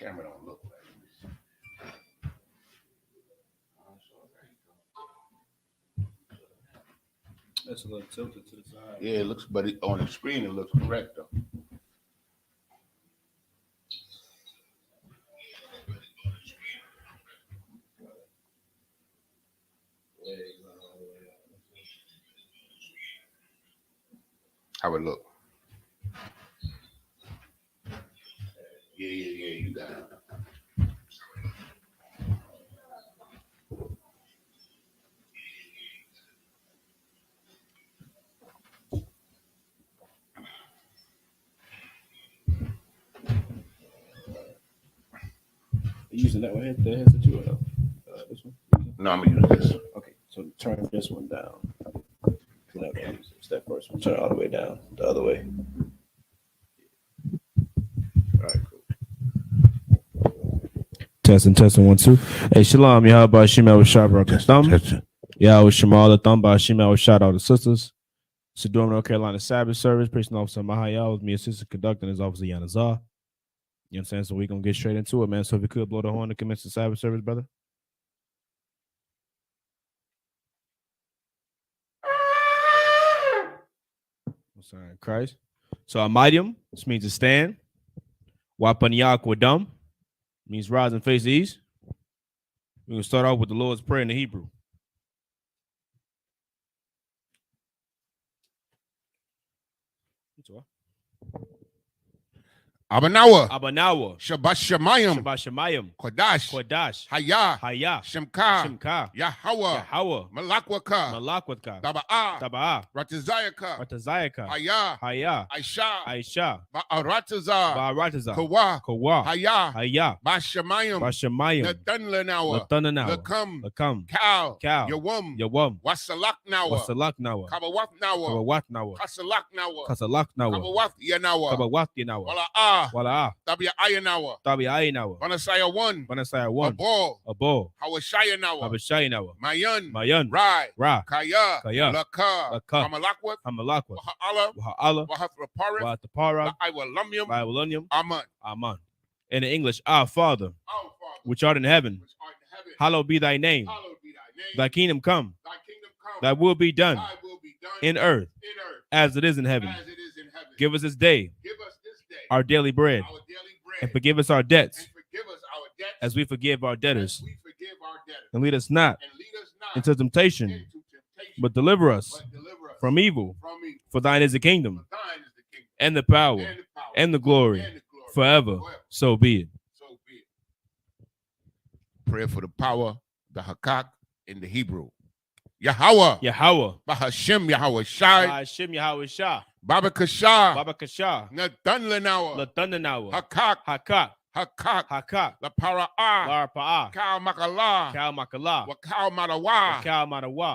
camera don't look like this. That's a little tilted to the side. Yeah, it looks, but on the screen it looks correct though. How it look? Yeah, you got it. You using that one? The headset too, or no? This one? No, I'm gonna use this. Okay, so turn this one down. It's that first one. Turn it all the way down, the other way. All right, cool. Testing, 1, 2. Hey, Shalom, Yahweh Bashim, I was shot broke the thumb. Yahweh Shemal the thumb Bashim, I was shot all the sisters. Sedum, North Carolina Sabbath service. Preaching officer Mahayah with me, assistant conducting his officer Yanazar. You know what I'm saying? So we're going to get straight into it, man. So if you could blow the horn to commence the Sabbath service, brother. Sorry, Christ. So Amidium, this means to stand. Wapanyak Wadum means rise and face the east. We're going to start off with the Lord's Prayer in the Hebrew. Abanawa, Shabbat Shemayim, Kodash, Hayah, Shemka, Yahweh, Malakwaka, Taba'ah, Ratazayaka, Hayah, Aisha, Ba'aratazah, Kawa, Hayah, Bashamayim, Natanlanawa, Lakam, Kal, Yawum, Wasalaknawa, Kabawatnawa, Kasalaknawa, Kabawat Yanawa, Wala Tabia Ayanawa, Banasaya 1, Abo, Hawashayanawa, Mayan, Rai, Kaya, Laka, Hamalakwat, Waha'ala, Wahatapara, Iwalumium, Aman. In the English, Our Father, which art in heaven, hallowed be thy name. Thy kingdom come, thy will be done in earth as it is in heaven. Give us this day our daily bread, and forgive us our debts as we forgive our debtors. And lead us not into temptation, but deliver us from evil. For thine is the kingdom, and the power, and the glory, forever. So be it. Prayer for the power, the Hakak in the Hebrew. Yahweh, Bahashim Yahweh Shai, Baba Kasha, Natanlanawa, Hakak, La Para'ah, Kal Makala, Wakal Madawa,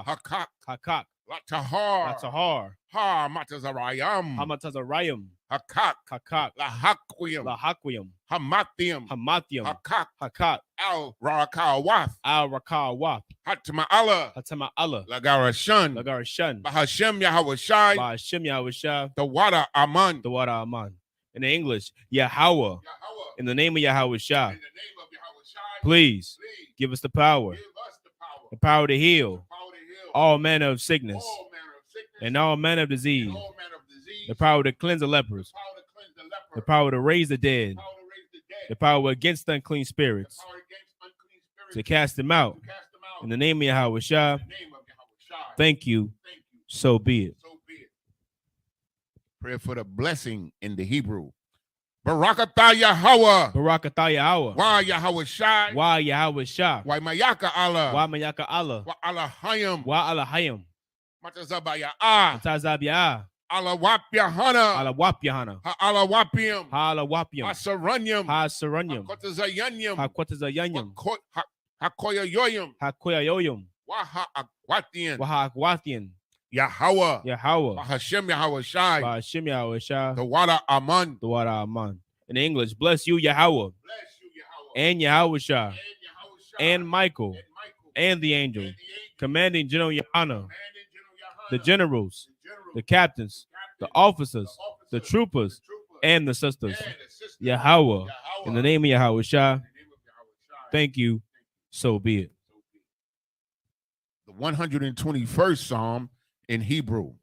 Hakak, Latahar, Matazarayam, Hakak, Lahakwiyam, Hamathiam, Hakak, Al Rakawaf, Hatama'Allah, Lagarashan, Bahashem Yahweh Shai, the water Aman. In the English, Yahweh. In the name of Yahweh Shai. Please give us the power to heal all manner of sickness and all manner of disease, the power to cleanse the lepers, the power to raise the dead, the power against unclean spirits, to cast them out. In the name of Yahweh Shai. Thank you. So be it. Pray for the blessing in the Hebrew. Barakatah Yahweh. Why Yahweh Shai. Why Mayaka Allah. Wa Alahayim. Matazabaya. Alawap Yahanna. Alawapim. Hasaranyam. Hakwatazayanyam. Hakoyayoyim. Waha Yahweh. Bahashem Yahweh Shai. The water Aman. In English, bless you, Yahweh. And Yahweh Shai. And Michael. And the angel. Commanding General YAHANNA. The generals. The captains. The officers. The troopers. and the sisters. Yahweh, in the name of Yahweh Shah. Thank you. So be it. The 121st Psalm in Hebrew.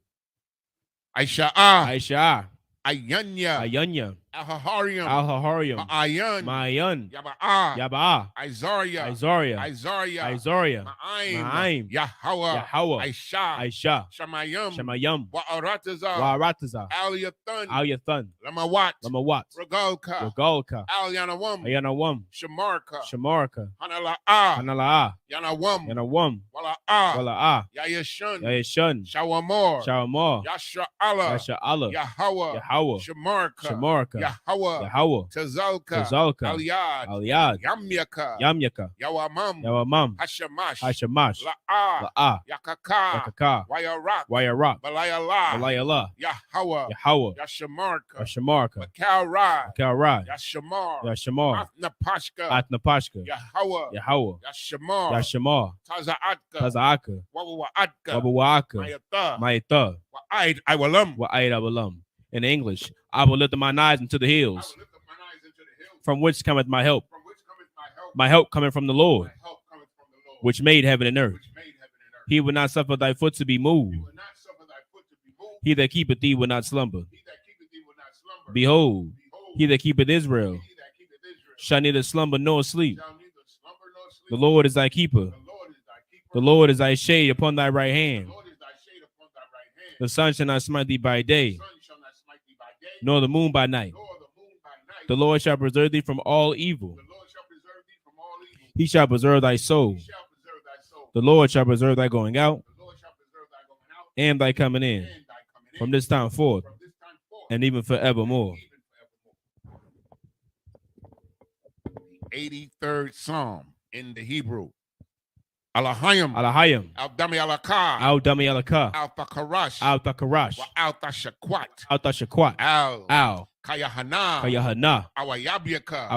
I.S.U.P.K. YAHANNA. Al-Haharium. Ma'ayan. Yaba'a. Isaiah. Ma'aim. Yahweh. I.S.H.A. Shamayam. Wa'arataza. Al-Yathan. Lamawat. Regalka. Al-Yanawam. Shamarka. Hanala'ah. Yanawam. Wala'ah. Wala'ah. Yayashun. Shawamor. Yasha'Allah. Yahweh. Shamarka. Yahweh. Tazalka. Aliyad. Yamyaka. Yawamam. Hashamash. La'ah. Yakaka. Wayarak. Balayala. Yahweh. Yashamarka. Makalrad. Yashamar. Atnapashka. Yahweh. Yashamar. Taza'aka. Wawa'aka. Mayatha. Wa'id. In English, I will lift up mine eyes into the hills, from which cometh my help. My help coming from the Lord, which made heaven and earth. He will not suffer thy foot to be moved. He that keepeth thee will not slumber. Behold, he that keepeth Israel shall neither slumber nor sleep. The Lord is thy keeper. The Lord is thy shade upon thy right hand. The sun shall not smite thee by day, nor the moon by night. The Lord shall preserve thee from all evil. He shall preserve thy soul. The Lord shall preserve thy going out and thy coming in from this time forth and even forevermore. 83rd Psalm in the Hebrew. Alahayim. Al-Dami Alaka. Al-Dami Alaka. Al-Takarash. Al-Takarash. Al-Tashakwat. Al-Tashakwat. Al. Kayahanna. Awayabiyaka.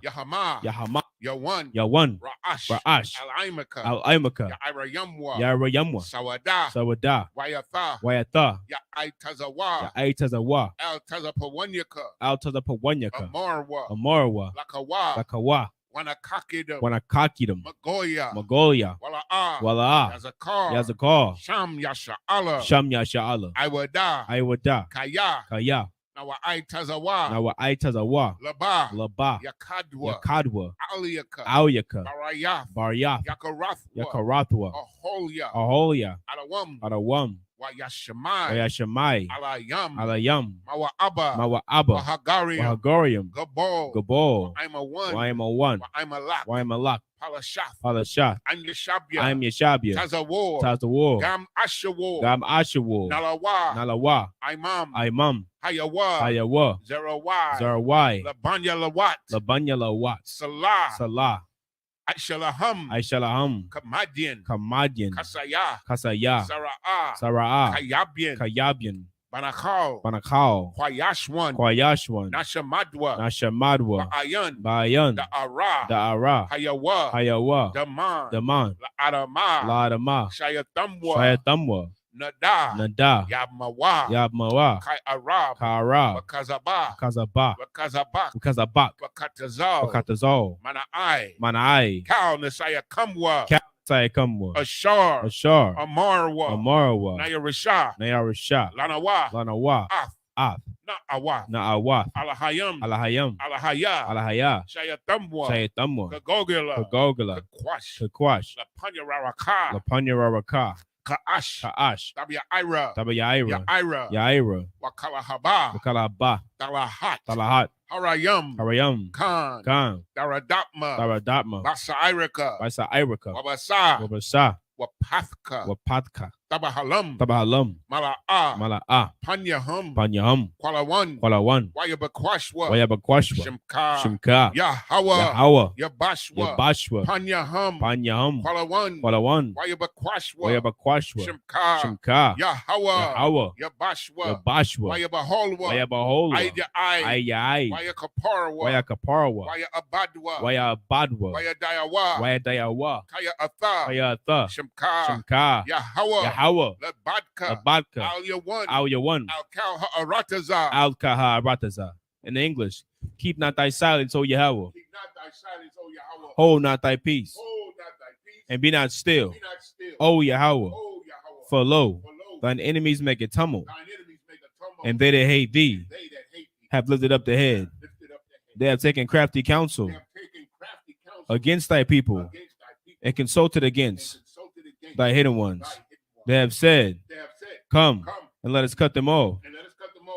Yahama. Yawan. Ra'ash. Al-Aimaka. Yairayamwa. Sawada. Wayatha. Ya'aitazawa. Al-Tazapawanyaka. Amarwa. Lakawa. Wanakakidam. Magoya. Wala'ah. Yazakar. Sham Yasha'Allah. Iwada. Kaya. Nawa'aitazawa. Laba. Yakadwa. Aliyaka. Auyaka. Baryath. Yakarathwa. Aholia. Adawam. Wayashamai. Alayam. Mawa'aba. Wahagarium. Gabal. Waimawan. Waimalak. Palashath. I'm Yeshabia. Tazawar. Gam Ashawar. Nalawa. Imam. Hayawa. Zerawai. Labanya Lawat. Salah. Aishalaham. Kamadian. Kasaya. Sara'ah. Kayabian. Banakal. Kwayashwan. Nashamadwa. Bayan. Da'ara. Hayawa. Daman. La'adama. Shayatamwa. Nada. Yabmawa. Ka'arab. Kazabak. Wakatazal. Mana'ai. Kal Nasaya Kamwa. Ashar. Amarwa. Nayarishah. Lanawa. Af. Na'awa. Alahayam. Alahaya. Shayatamwa. Kagogila. Kakwash. Lapanyararaka. Ka'ash. Tabiyaira. Wakalaba. Talahat. Harayam. Khan. Daradapma. Basairika. Wabasa. Wapathka. Tabahalam. Mala'ah. Panyahum. Kwalawan. Wayabakwashwa. Shimka. Yahweh. Yabashwa. Panyahum. Kwalawan. Wayabakwashwa. Shimka. Yahweh. Yabashwa. Wayabaholwa. Ayai. Wayakaparwa. Wayabadwa. Wayadayawa. Kaya Atha. Shamka, Yahweh, Labadka, Al Yawan, Al Kaha. In the English, keep not thy silence, O Yahweh. Hold not thy peace. And be not still, O Yahweh. For lo, thine enemies make a tumult, and they that hate thee have lifted up the head. They have taken crafty counsel against thy people, and consulted against thy hidden ones. They have said, come, and let us cut them off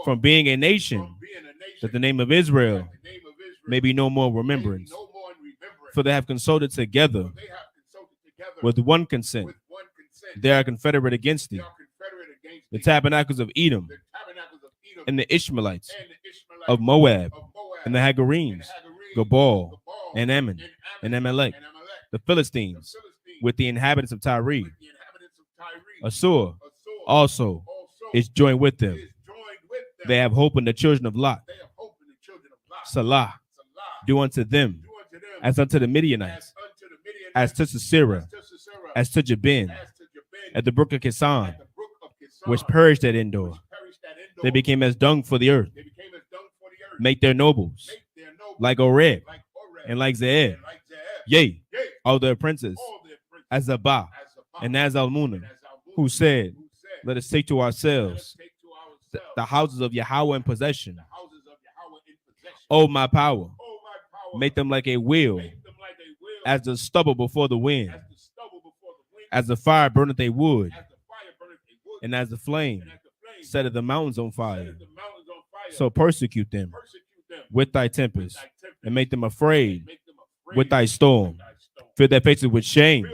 from being a nation, that the name of Israel may be no more remembrance. For they have consulted together with one consent. They are confederate against thee. The tabernacles of Edom, and the Ishmaelites of Moab, and the Hagarenes, Gabal, and Ammon, and Amalek, the Philistines, with the inhabitants of Tyre. Assur also is joined with them. They have hope in the children of Lot. Salah, do unto them as unto the Midianites, as to Sisera, as to Jabin, at the brook of Kison, which perished at Endor. They became as dung for the earth. Make their nobles like Oreb and like Zeeb. Yea, all their princes, as Zabah and as Almunah, who said, let us take to ourselves the houses of Yahweh in possession. O my power, make them like a wheel, as the stubble before the wind, as the fire burneth a wood, and as the flame setteth the mountains on fire. So persecute them with thy tempest, and make them afraid with thy storm. Fill their faces with shame,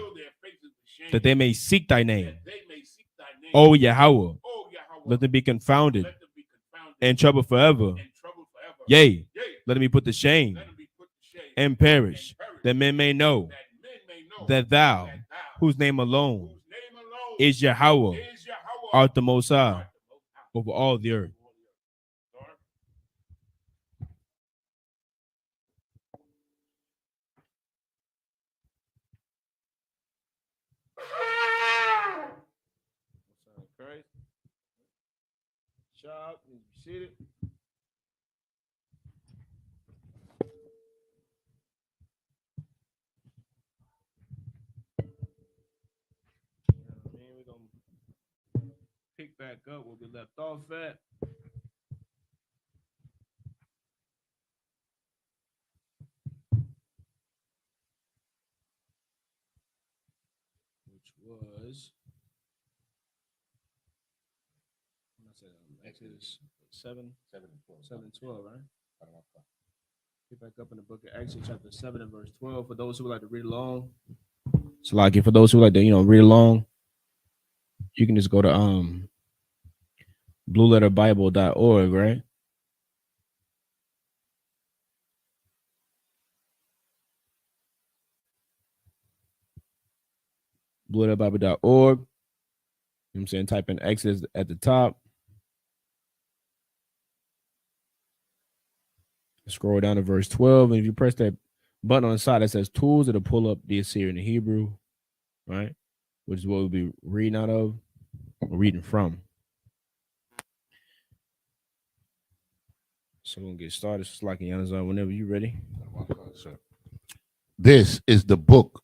that they may seek thy name. O Yahweh, let them be confounded and troubled forever. Yea, let them be put to shame and perish, that men may know that thou, whose name alone is Yahweh, art the Most High over all the earth. Shop, you seated. We're gonna pick back up where we left off at. Which was Exodus 7 and 12, right? Pick back up in the book of Exodus, chapter 7 and verse 12. For those who would like to read along, so like for those who like to read along, you can just go to blueletterbible.org, right? blueletterbible.org. You know what I'm saying? Type in Exodus at the top. Scroll down to verse 12, and if you press that button on the side that says tools, it'll pull up the Assyrian and Hebrew, right? Which is what we'll be reading out of, or reading from. So we're going to get started. Just like Yanazar, whenever you're ready. This is the book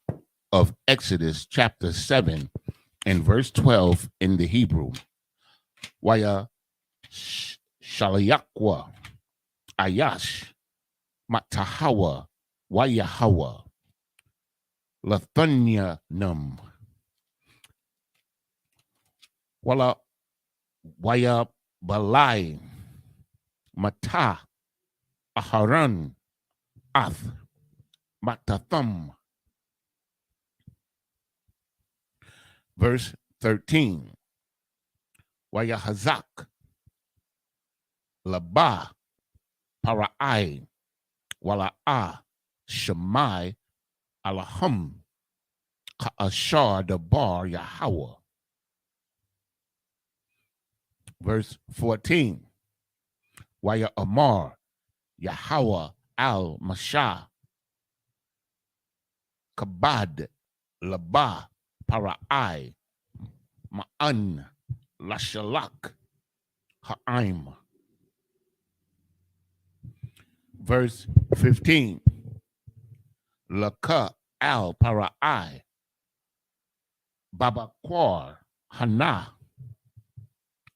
of Exodus, chapter 7, and verse 12 in the Hebrew. YAHANNA, Ayash, Matahawa, Wayahawa, Lathanyanum, Wala Waya Balai, Mata, Aharan, Ath, Matatham. Verse 13. Wayahazak, Labah, Parai, Wala'a, Shemai, Alahum, Ka'ashar Dabar Yahweh. Verse 14. Waya Amar, Yahweh al Mashah, Kabad, Labah, parai ma'an lashalak ha'aim. Verse 15. Laka al parai babakwar hana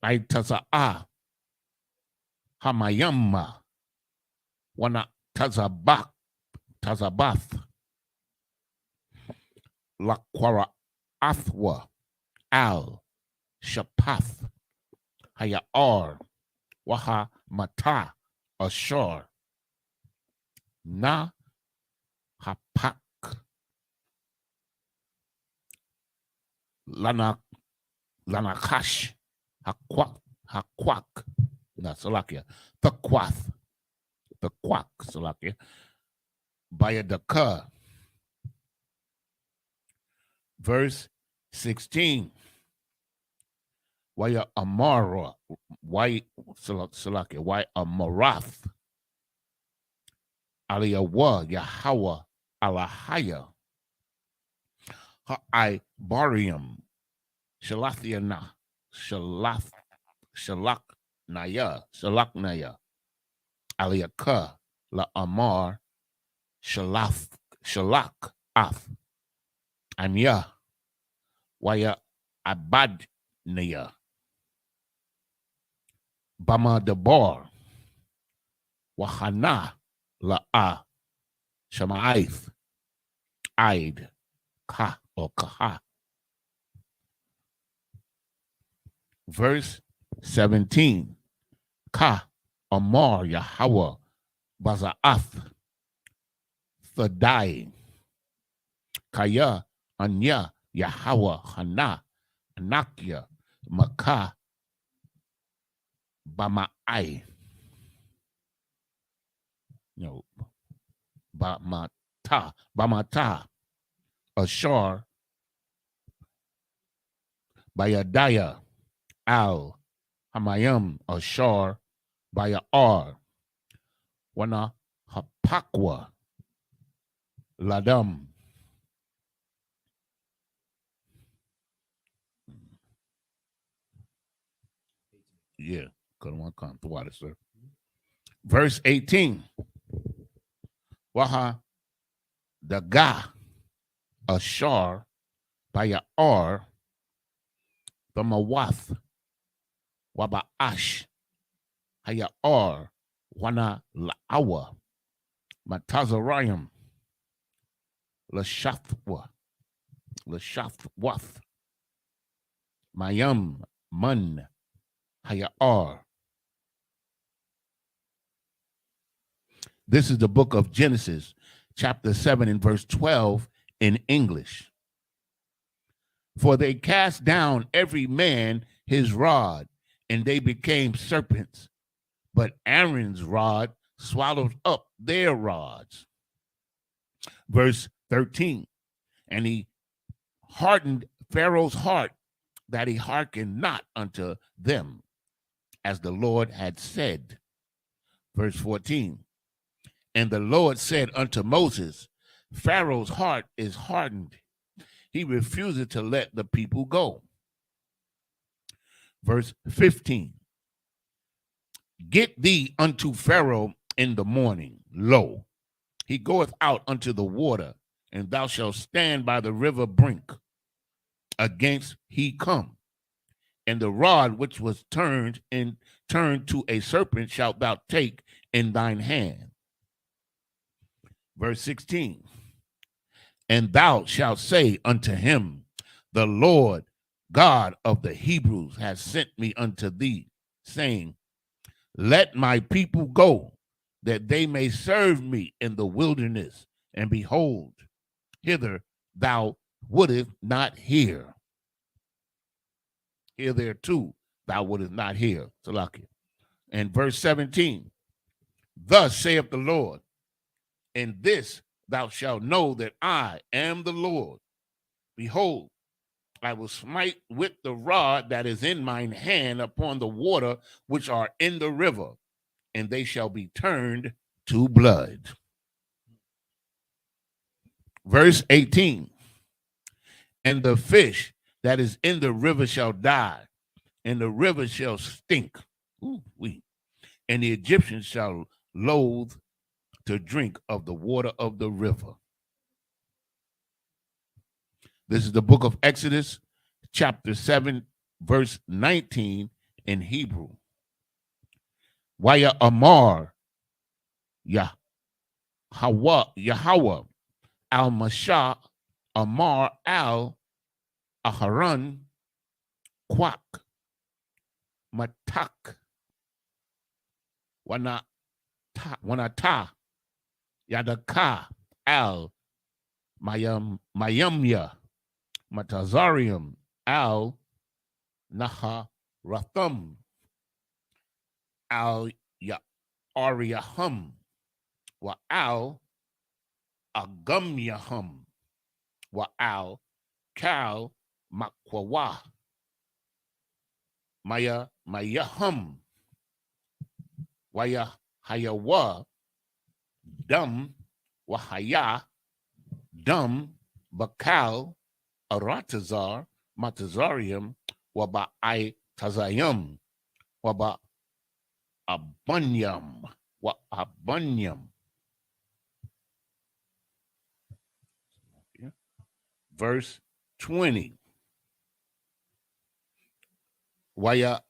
aitaza'a hamayamma wana tazabath lakwara athwa al shapath hayar waha mata ashar na hapak lanakash hakwak na salakia the quack salakia bayadaka. Verse 16. Waya amara why salakia why amarath aliyawa Yahweh alahaya I barium shalathiana shalaknaya aliyaka la amar shalak ath anya waya abadnaya bama debar wahana la shama'ith aid ka or kaha. Verse 17. Ka amar Yahweh baza'ath thadai kaya anya Yahweh hana anakia maka bama'ai. No, bamata ashar bayadaya al hamayam ashar bayar wana hapakwa ladam. Yeah, couldn't want to come to water, sir. Verse 18. Waha daga ashar bayar bamawath waba'ash hayar wana la'awa matazarayim l'shathwath mayam mun hayar. This is the book of Genesis, chapter 7 and verse 12 in English. For they cast down every man his rod, and they became serpents. But Aaron's rod swallowed up their rods. Verse 13. And he hardened Pharaoh's heart, that he hearkened not unto them, as the Lord had said. Verse 14. And the Lord said unto Moses, Pharaoh's heart is hardened. He refuses to let the people go. Verse 15. Get thee unto Pharaoh in the morning. Lo, he goeth out unto the water, and thou shalt stand by the river brink against he come. And the rod which was turned to a serpent shalt thou take in thine hand. Verse 16. And thou shalt say unto him, the Lord God of the Hebrews has sent me unto thee, saying, let my people go, that they may serve me in the wilderness. And behold, hither thou wouldest not hear. Hitherto thou wouldest not hear. Salakia. And verse 17. Thus saith the Lord, in this thou shalt know that I am the Lord. Behold, I will smite with the rod that is in mine hand upon the water which are in the river, and they shall be turned to blood. Verse 18. And the fish that is in the river shall die, and the river shall stink. And the Egyptians shall loathe to drink of the water of the river. This is the book of Exodus, chapter 7, verse 19 in Hebrew. Waya Amar Yahweh al-Mashah Amar al-Aharon Kwak Matak Wanata Yadaka al Mayamya Matazarium al Naharatham al Ya'ariyahum wa al Agumyahum wa al Kal Makwawa Mayahum Waya Hayawa Dum Wahaya Dum Bakal Aratazar Matazarium Waba I Tazayum Waba Abunyam Wa Abunyam. Verse 20. Waya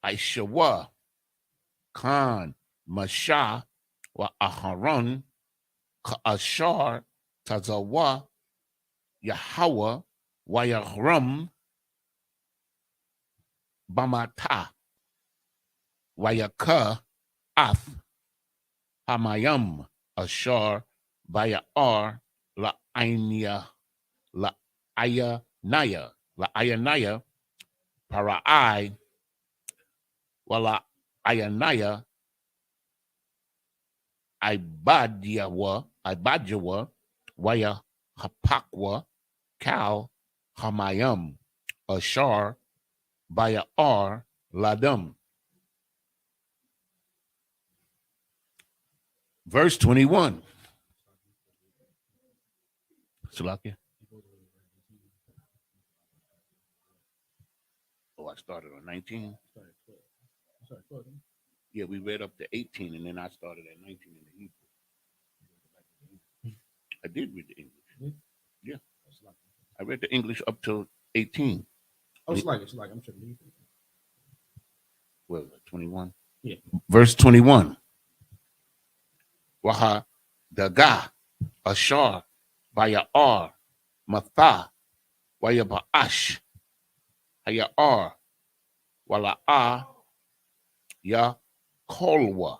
I.S.U.P.K Khan Masha wa Aharon Ka'ashar Tazawa Yahweh Wayahram Bamata Wayaka Ath Hamayam Ashar Bayar La Ainia La Ayanaya Parai Wala Ayanaya Ibadjawa Waya Hapakwa Kal Hamayam Ashar Bayar Ladam. Verse 21. Salakia. Oh, I started on 19. Yeah, we read up to 18, and then I started at 19 in the Hebrew. I did read the English. Yeah. I read the English up to 18. Oh, it's like I'm sure. What was it, 21? Yeah. Verse 21. Waha Daga Ashar Bayar Matha Waya Ba'ash Hayar Wala'a Ya Kolwa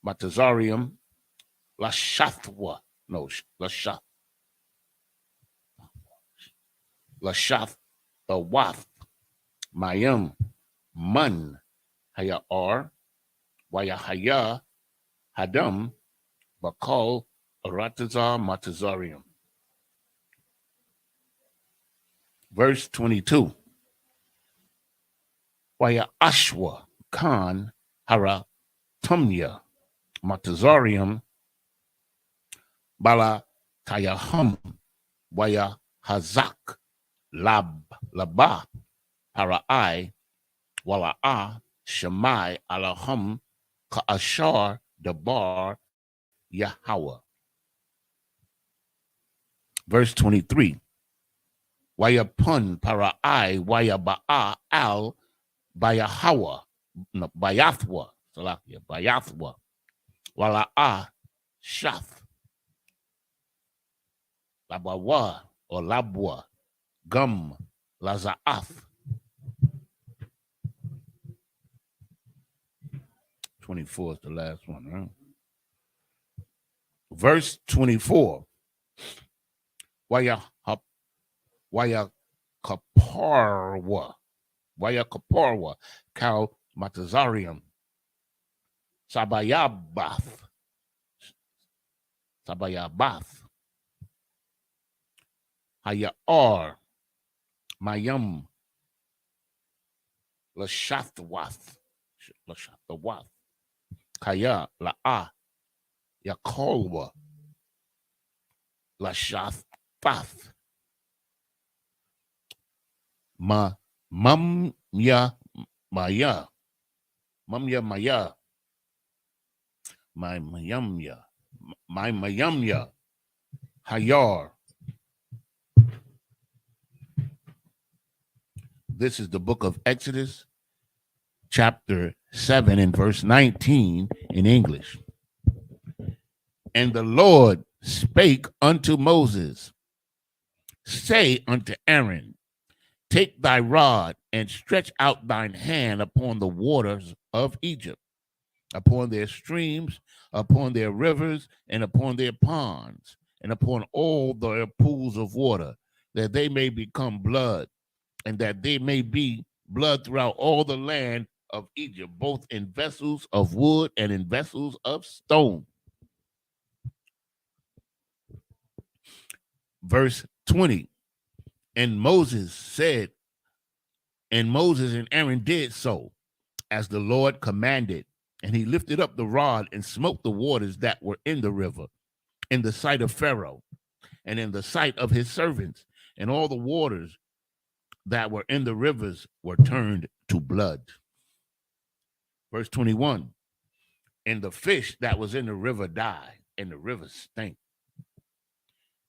Matazarium Lashathwa. No, Lashath. Lashath the Wath Mayam Mun Hayar Wayahaya Hadam Bakal Aratazar Matazarium. Verse 22. Waya Ashwa Khan Hara Tumya Matazarium Bala Tayahum Waya Hazak Labba Parai Wala'a Shemai Alahum Ka'ashar Dabar Yahweh. Verse 23. Waya Pun Parai Waya Ba'a Al Bayahawa Bayathwa Salakia Bayathwa Wala'a Shath Labawa or Labwa Gum Laza'ath. 24 is the last one, right? Verse 24. Waya Kaparwa Kal Matazarium Sabayabath Hayar Mayam Lashathwath Kaya La'a Yakolwa Lashathpath Mumya Maya. Mumya Maya. My Mayumya. My Mayumya. Hayar. This is the book of Exodus, chapter 7 and verse 19 in English. And the Lord spake unto Moses, say unto Aaron, take thy rod and stretch out thine hand upon the waters of Egypt, upon their streams, upon their rivers, and upon their ponds, and upon all their pools of water, that they may become blood, and that they may be blood throughout all the land of Egypt, both in vessels of wood and in vessels of stone. Verse 20, and Moses and Aaron did so, as the Lord commanded, and he lifted up the rod and smote the waters that were in the river, in the sight of Pharaoh, and in the sight of his servants, and all the waters that were in the rivers were turned to blood. Verse 21, and the fish that was in the river died, and the river stank.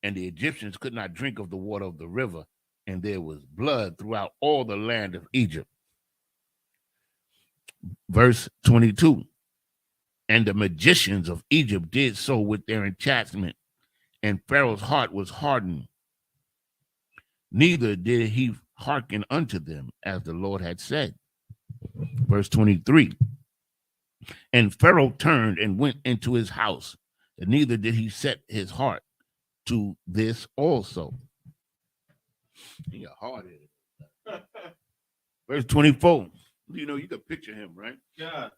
And the Egyptians could not drink of the water of the river, and there was blood throughout all the land of Egypt. Verse 22, and the magicians of Egypt did so with their enchantment, and Pharaoh's heart was hardened. Neither did he hearken unto them, as the Lord had said. Verse 23, and Pharaoh turned and went into his house, and neither did he set his heart to this also. You're hard-headed. Verse 24, you know, you can picture him, right? Yeah.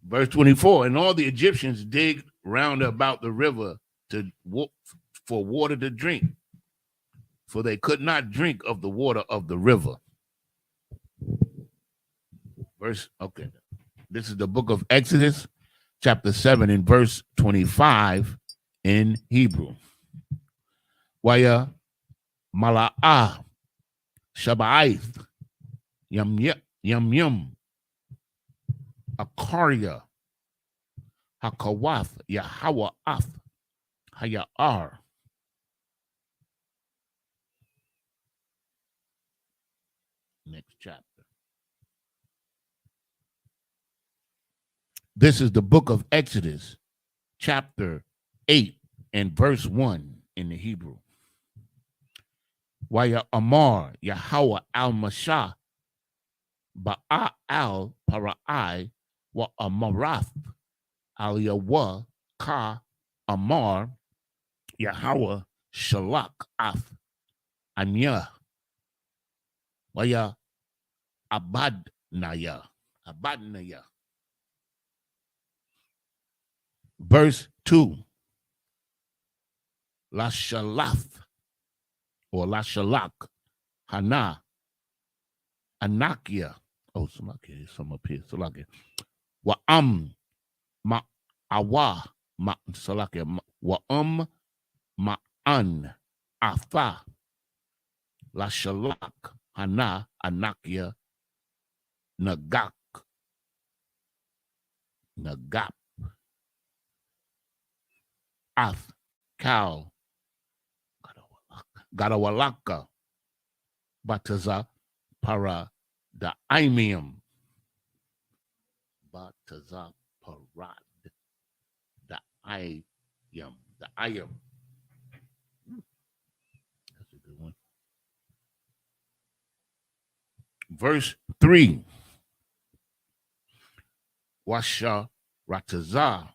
Verse 24, and all the Egyptians digged round about the river for water to drink, for they could not drink of the water of the river. This is the book of Exodus, chapter 7 and verse 25 in Hebrew. Waya mala'ah shabaith yum akaria hakawath Yahweh af hayar. Next chapter. This is the book of Exodus, chapter 8 and verse 1 in the Hebrew. Waya Amar Yahweh al-Mashah Ba'a al-Parai wa Amarath al-Yahweh ka Amar Yahweh Shalak af Anya Waya Abadnaya. Verse 2, La Shalath or La Shalak Hana Anakia. Oh, some up here. Salakia. Wa ma awa ma salakia. Wa ma an afa La Shalak Hana Anakia Nagap. Af Kal Gadawalaka Bataza Para the Imium Bataza Parad the Ayam. That's a good one. Verse 3, Washa Rataza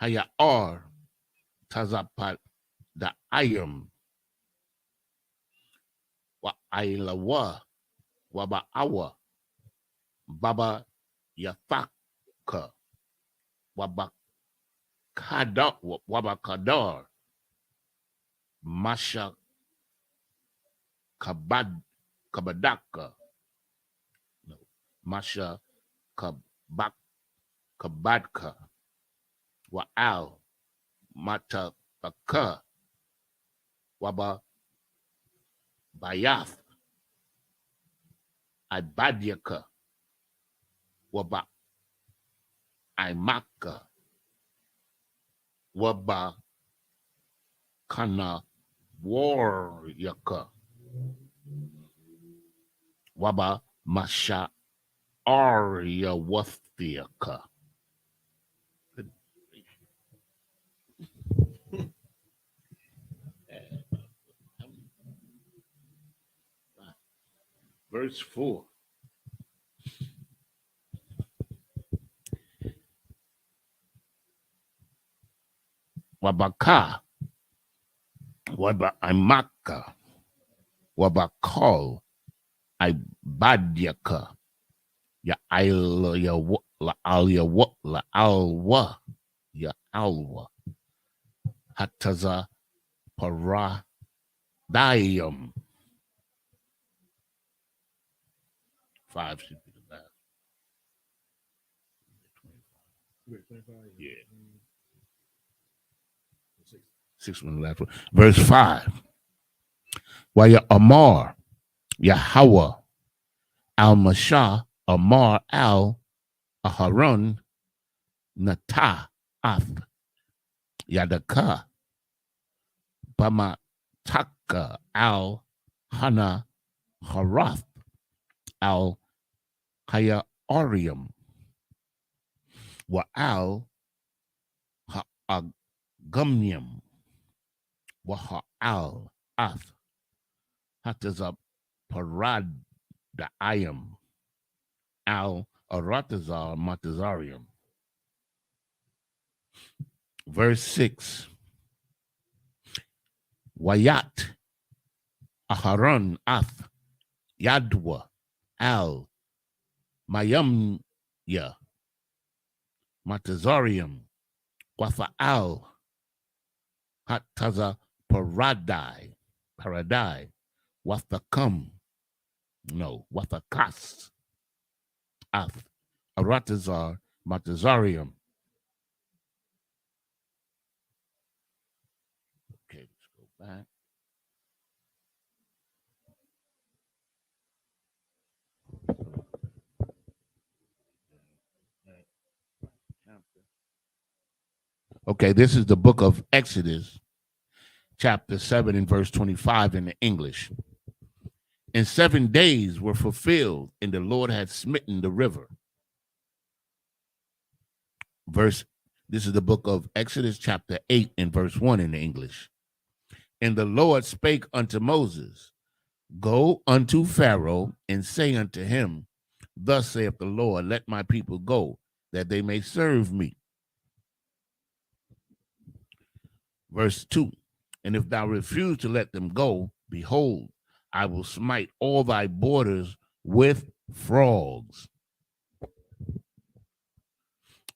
Hayar Tazapat the Ayam Wa Ailawa Waba'awa Baba Yafaka Wabakadar Masha Kabadaka Masha Kabadka Wa'al Matapaka Waba Bayath, Ibadiaka, Waba Imaka, Waba Kana Waryaka, Waba Masha Arya Wathiaka. Verse 4. Wabaka, Waba Imaka, Wabakal, Ibadiaka, Ya Al Ya La Al Ya La Alwa, Ya Alwa, Hataza Paradayam. 5 should be the last. Yeah. 6 one, the last one. Verse 5. Waya Amar, Yahweh, Al Mashah, Amar Al Aharon, Nata Ath, Yadaka, Bamataka Al Hana Harath, Al Hayarium, Wa Al Ha'agumnium, Wa Ha'al Ath, Hatazab Paradayam, Al Aratazar Matazarium. Verse 6. Wayat Aharon Ath Yadwa Al Mayamya Matazarium Wafaal Hataza Paradai Wathakam Wathakas Ath Aratazar Matazarium. Okay, let's go back. Okay, this is the book of Exodus, chapter 7 and verse 25 in the English. And 7 days were fulfilled, and the Lord had smitten the river. This is the book of Exodus, chapter 8 and verse 1 in the English. And the Lord spake unto Moses, Go unto Pharaoh, and say unto him, Thus saith the Lord, Let my people go, that they may serve me. Verse 2, And if thou refuse to let them go, behold, I will smite all thy borders with frogs.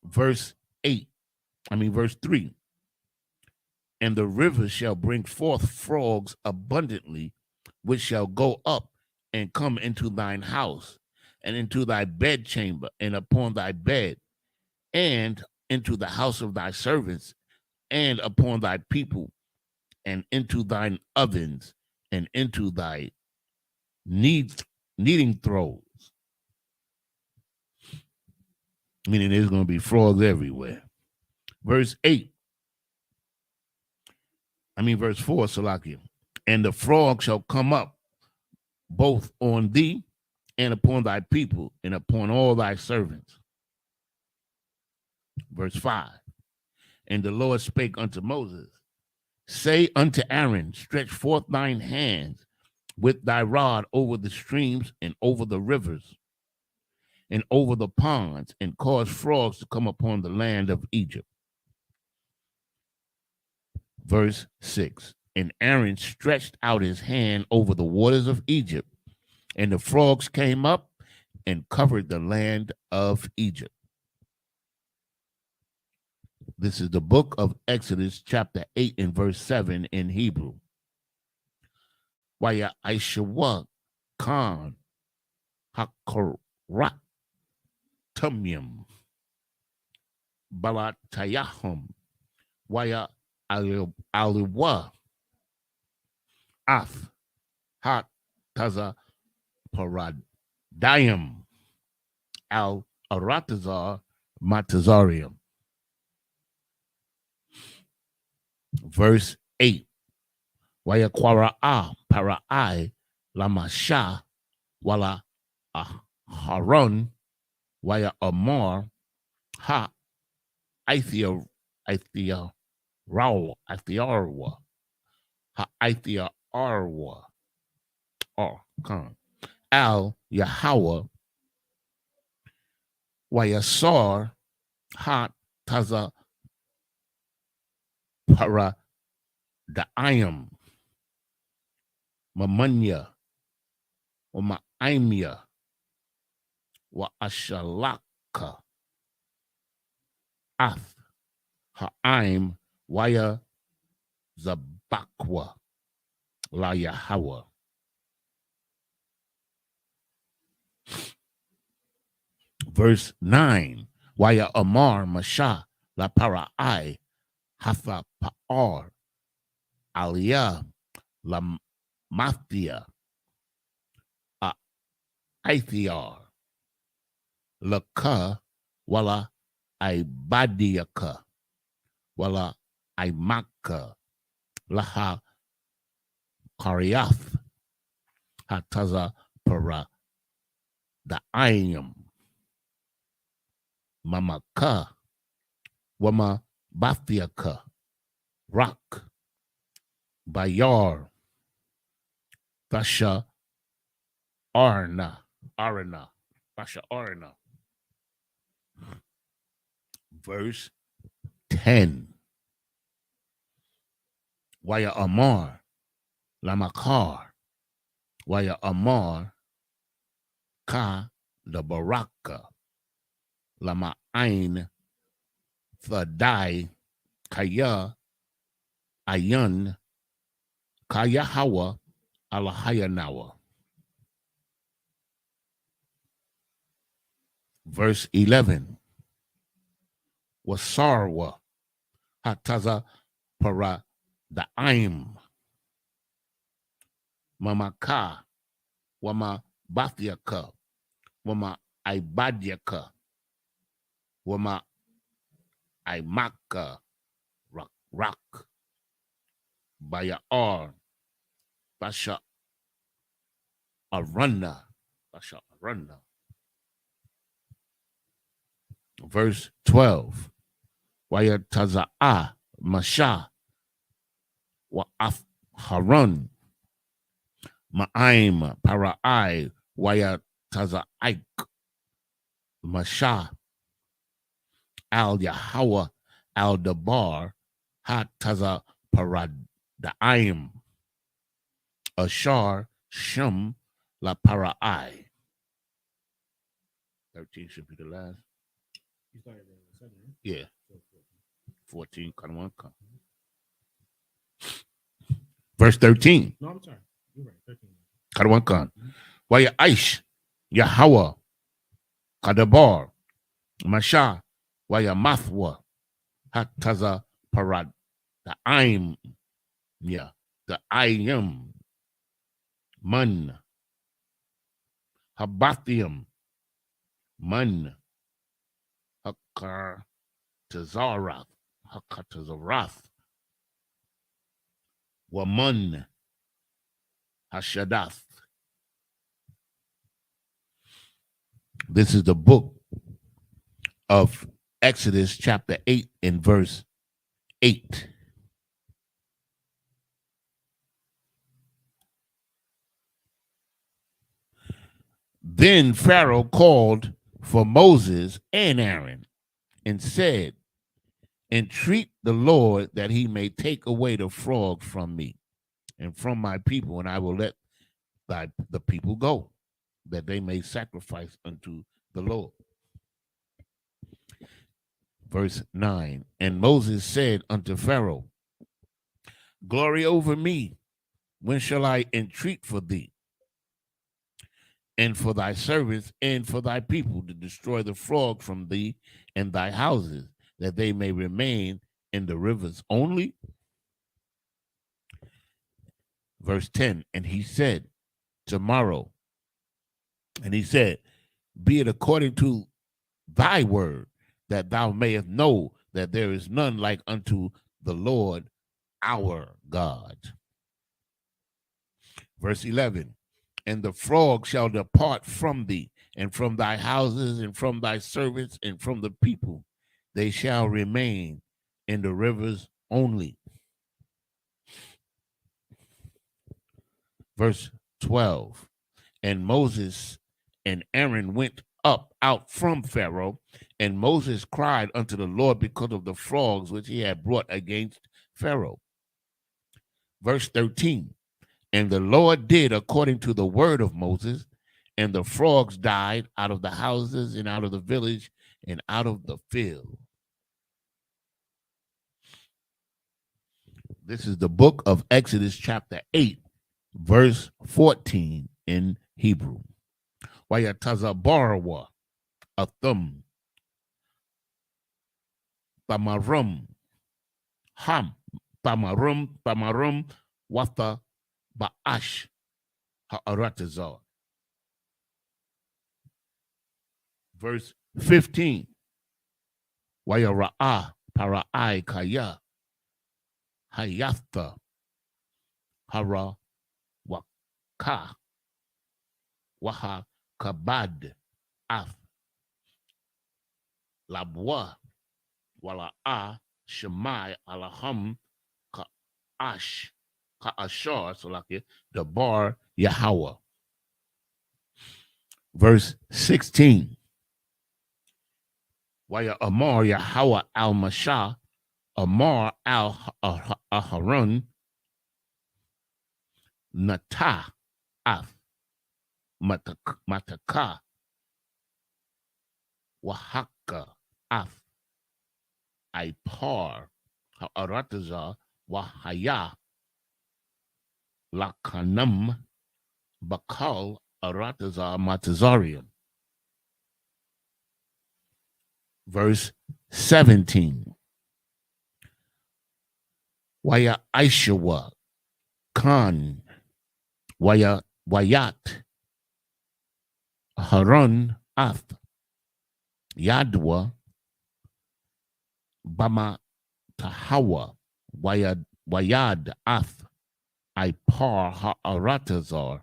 Verse 3, And the rivers shall bring forth frogs abundantly, which shall go up and come into thine house, and into thy bedchamber, and upon thy bed, and into the house of thy servants, and upon thy people, and into thine ovens, and into thy kneading throws. Meaning there's going to be frogs everywhere. Verse 4, Salakia. And the frog shall come up both on thee and upon thy people and upon all thy servants. Verse 5. And the Lord spake unto Moses, Say unto Aaron, Stretch forth thine hands with thy rod over the streams and over the rivers and over the ponds, and cause frogs to come upon the land of Egypt. Verse 6. And Aaron stretched out his hand over the waters of Egypt, and the frogs came up and covered the land of Egypt. This is the book of Exodus, chapter 8 and verse 7 in Hebrew. Waya I.S.U.P.K Hakoratumyum Balatayahum Waya Aliwa Ath Ha Taza Paradayim Al Aratazar Matazarium. Verse 8. Wayakwara Parai Lamasha Wala Haron Waya Amar Ha Ithia Raw Ithiarwa Ha Ithiarwa or come Al Yahweh Wayasar Ha Taza Para Daayam Mamunya wa Ma'imia wa Ashalaka Ath Ha'im Waya Zabakwa La Yahweh. Verse 9. Waya Amar Masha La Para'ai Hatha Pa'ar Aliyah La Mathia Aithiar Laka Wala Ibadiaka Wala Imaka Laha Kariath Hataza Para Daayam Mamaka Wama Bathiaka Rock Bayar Basha Arna Basha Arna. Verse 10. Waya Amar Lamakar Waya Amar Ka the Baraka Lama Ain Thadai Kaya Ayun Kaya Hawa Alahayanawa. Verse 11. Wasarwa Hataza Para Daim Mamaka Wama Bathiaka Wama Ibadiaka Wama Imaka Rock Bayar Basha Arana. Verse 12. Waya Taza'a Masha Wa Af Harun Ma'aim Para'ai Waya Taza'ik Masha Al Yahweh Al Dabar Ha Taza Paradaim Ashar Shem La Para'ai. 13 should be the last. You started at 7, right? Yeah. 14. Verse 13. No, I'm sorry. You're right. 13. Karawankan. Waya Aish Yahweh Kadabar Masha Waya Mathwa Hataza Parad the Aim. Yeah. The Ayam Man Habathium Man Hakar Tazarath Waman Hashadath. This is the book of Exodus chapter 8 and verse 8. Then Pharaoh called for Moses and Aaron and said, entreat the Lord that he may take away the frog from me and from my people, and I will let the people go, that they may sacrifice unto the Lord. Verse 9. And Moses said unto Pharaoh, glory over me, when shall I entreat for thee and for thy servants and for thy people to destroy the frog from thee and thy houses, that they may remain in the rivers only? Verse 10, and he said, tomorrow, and he said, be it according to thy word, that thou mayest know that there is none like unto the Lord our God. Verse 11, and the frog shall depart from thee, and from thy houses, and from thy servants, and from the people. They shall remain in the rivers only. Verse 12, and Moses and Aaron went up out from Pharaoh, and Moses cried unto the Lord because of the frogs which he had brought against Pharaoh. Verse 13, and the Lord did according to the word of Moses, and the frogs died out of the houses and out of the village and out of the field. This is the book of Exodus chapter 8, verse 14 in Hebrew. Wayatazabarwa athum bamarum ham bamarum watha ba'ash ha'aratazar. Verse 15. Wayara'ah para'ai kaya hayatha hara waka waha kabad af labwa wala'a shemai alaham ka'ash ka'ashar, so like the bar Yahweh. Verse 16. Waya Amar Yahweh al-Mashah, Amar al-Aharon, Nata af mataka wahaka af Ipar ha'arataza wahaya lakanam bakal arataza matazarium. Verse 17. Waya I.S.U.P.K Khan Wayat Haran Ath Yadwa Bama Tahawa Wayad Ath Ipar Ha'aratazar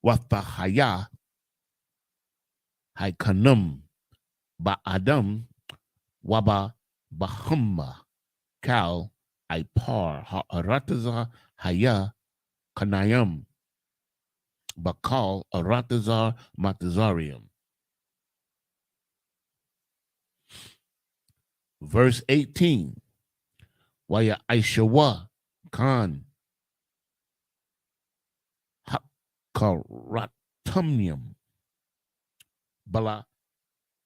Wathahaya Haikanum Ba'adam Waba Bahumma Kal Ipar Ha'aratazar Haya Kanayam Bakal Aratazar Matazarium. Verse 18. Waya I.S.U.P.K Khan Hakaratumnium Bala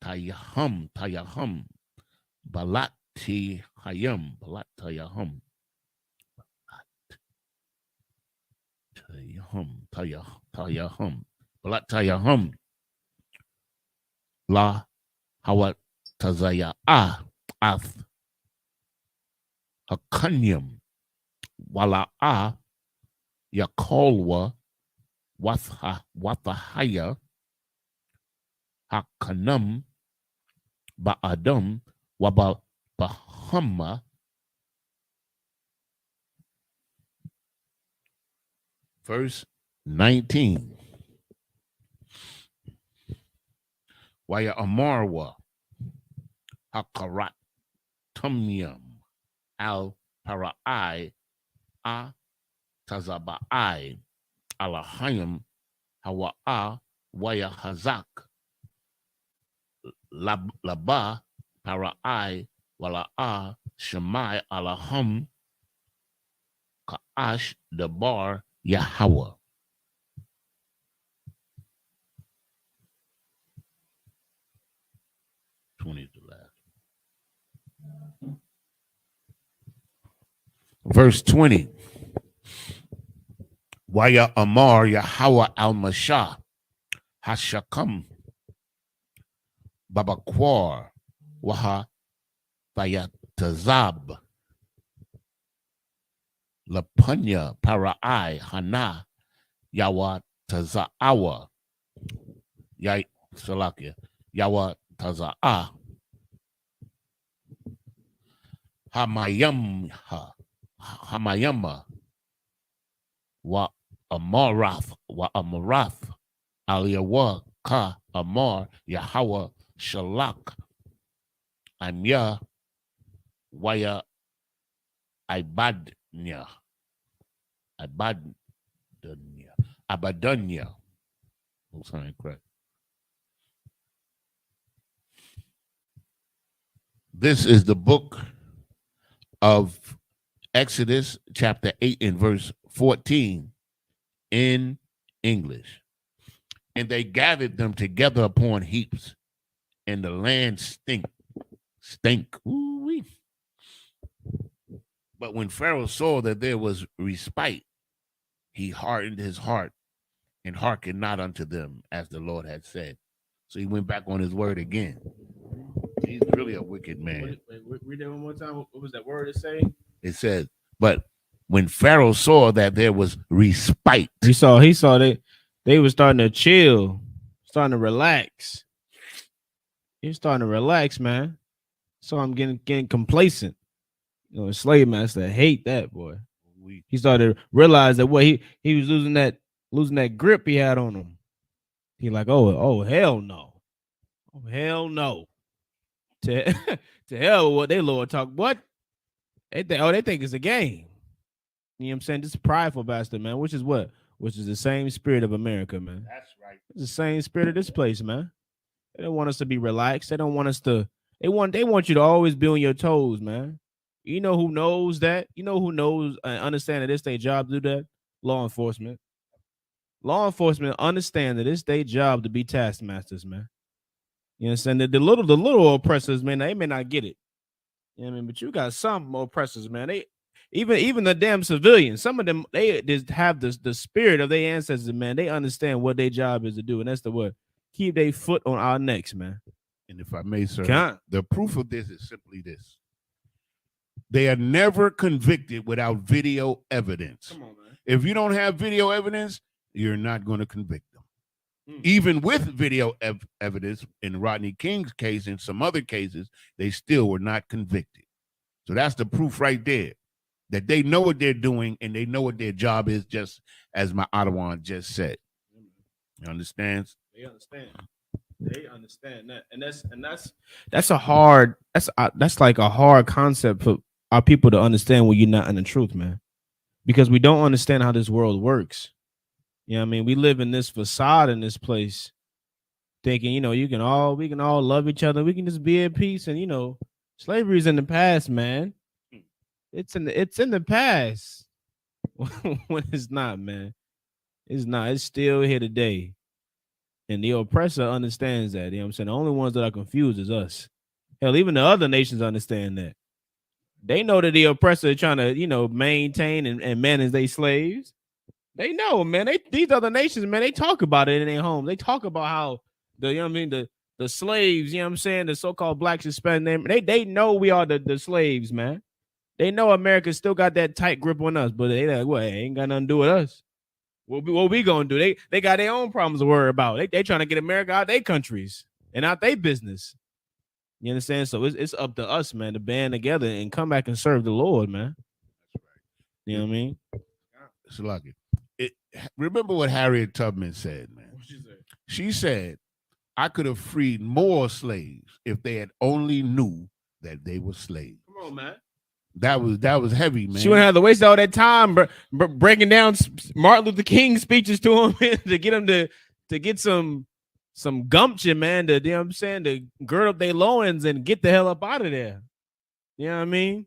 Tayahum Balati Hayam Balatayahum Tayahum Balatayahum La Hawatazaya Ath Hakanyum Wala'a Yakolwa Wathahaya Hakanum Ba'adam Waba Bahama. Verse 19. Waya Amarwa Hakarat Tumyam Al Para'ai A Tazaba'ai Alahayim Hawa'a Waya Hazak Laba Para'ai Wala'a Shemai Alahum Ka'ash Debar Yahweh. Verse 20. Waya Amar Yahweh al-Mashah Hashakam Babakwar Waha Bayatazab Lapunya Parai Hana Yawa Tazaawa Yai Salakia Yawa Tazaa Hamayama Wa Amarath Aliyawa Ka Amar Yahweh Shalak Anya Waya Abadanya. Oh, sorry, correct. This is the book of Exodus, chapter 8 and verse 14 in English. And they gathered them together upon heaps, and the land stink. Ooh-wee. But when Pharaoh saw that there was respite, he hardened his heart and hearkened not unto them, as the Lord had said. So he went back on his word again. He's really a wicked man. Read that one more time. What was that word it say? It said, but when Pharaoh saw that there was respite, he saw they were starting to chill, starting to relax. He was starting to relax, man. So I'm getting complacent. You know, a slave master hate that, boy. He started to realize that what he was losing that grip he had on him. He like, oh hell no. Oh hell no. To hell with what they Lord talk. What? They think it's a game. You know what I'm saying? This is prideful bastard, man. Which is what? Which is the same spirit of America, man. That's right. It's the same spirit of this place, man. They don't want us to be relaxed. They don't want us to. They want you to always be on your toes, man. You know who knows that? You know who knows and understand that it's their job to do that? Law enforcement. Law enforcement understand that it's their job to be taskmasters, man. You know what I'm saying? The little oppressors, man, they may not get it. You know what I mean? But you got some oppressors, man. They even the damn civilians, some of them, they just have the spirit of their ancestors, man. They understand what their job is to do, and that's the what? Keep their foot on our necks, man. And if I may, sir, the proof of this is simply this. They are never convicted without video evidence. Come on, man. If you don't have video evidence, you're not going to convict them. Even with video evidence in Rodney King's case and some other cases, they still were not convicted. So that's the proof right there that they know what they're doing and they know what their job is, just as my Ottawa just said. You understand? They understand. They understand that, and that's like a hard concept for our people to understand when you're not in the truth, man, because we don't understand how this world works. You know what I mean? We live in this facade in this place, thinking, you know, we can all love each other. We can just be at peace. And, slavery's in the past, man. It's in the past. When it's not, man. It's not. It's still here today. And the oppressor understands that. You know what I'm saying? The only ones that are confused is us. Hell, even the other nations understand that. They know that the oppressor is trying to, maintain and manage their slaves. They know, man. These other nations, man, they talk about it in their homes. They talk about how the slaves, the so-called blacks, Hispanic, they know we are the slaves, man. They know America still got that tight grip on us, but they like, well, it ain't got nothing to do with us. What we gonna do? They got their own problems to worry about. They trying to get America out their countries and out their business. You understand? So it's up to us, man, to band together and come back and serve the Lord, man. That's right. You know what I mean? It's like it. Remember what Harriet Tubman said, man. What she said? She said, I could have freed more slaves if they had only knew that they were slaves. Come on, man. That was heavy, man. She wouldn't have to waste all that time breaking down Martin Luther King speeches to him to get him to get some gumption, man, to, you know what I'm saying, to gird up their loins and get the hell up out of there. You know what I mean?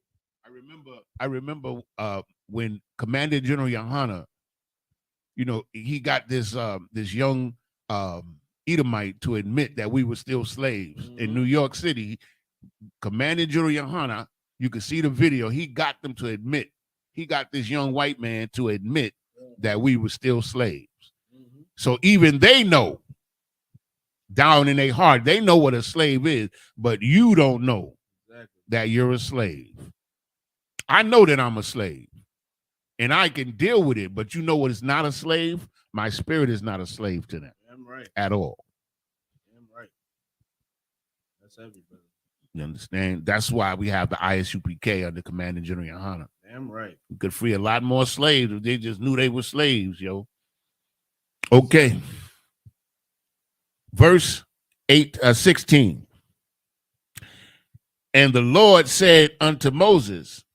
I remember when Commander General YAHANNA, he got this young Edomite to admit that we were still slaves in New York City. Commander General YAHANNA, you can see the video. He got them to admit. He got this young white man to admit that we were still slaves. So even they know down in their heart, they know what a slave is, but you don't know that you're a slave. I know that I'm a slave. and I can deal with it. But you know what is not a slave? My spirit is not a slave to them. Damn right. At all. Damn right. That's everybody. You understand? That's why we have the I.S.U.P.K under Commanding General YAHANNA. Damn right. We could free a lot more slaves if they just knew they were slaves, yo. Okay. Verse 16. And the Lord said unto Moses,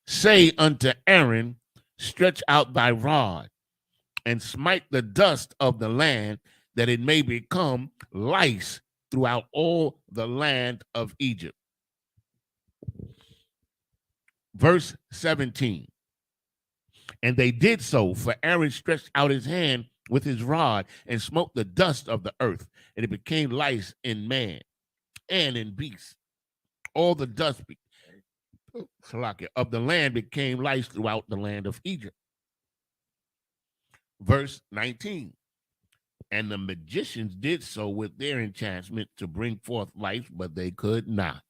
say unto Aaron, stretch out thy rod and smite the dust of the land, that it may become lice throughout all the land of Egypt. Verse 17. And they did so, for Aaron stretched out his hand with his rod and smote the dust of the earth, and it became lice in man and in beast. All the dust of the land became lice throughout the land of Egypt. Verse 19. And the magicians did so with their enchantment to bring forth lice, but they could not.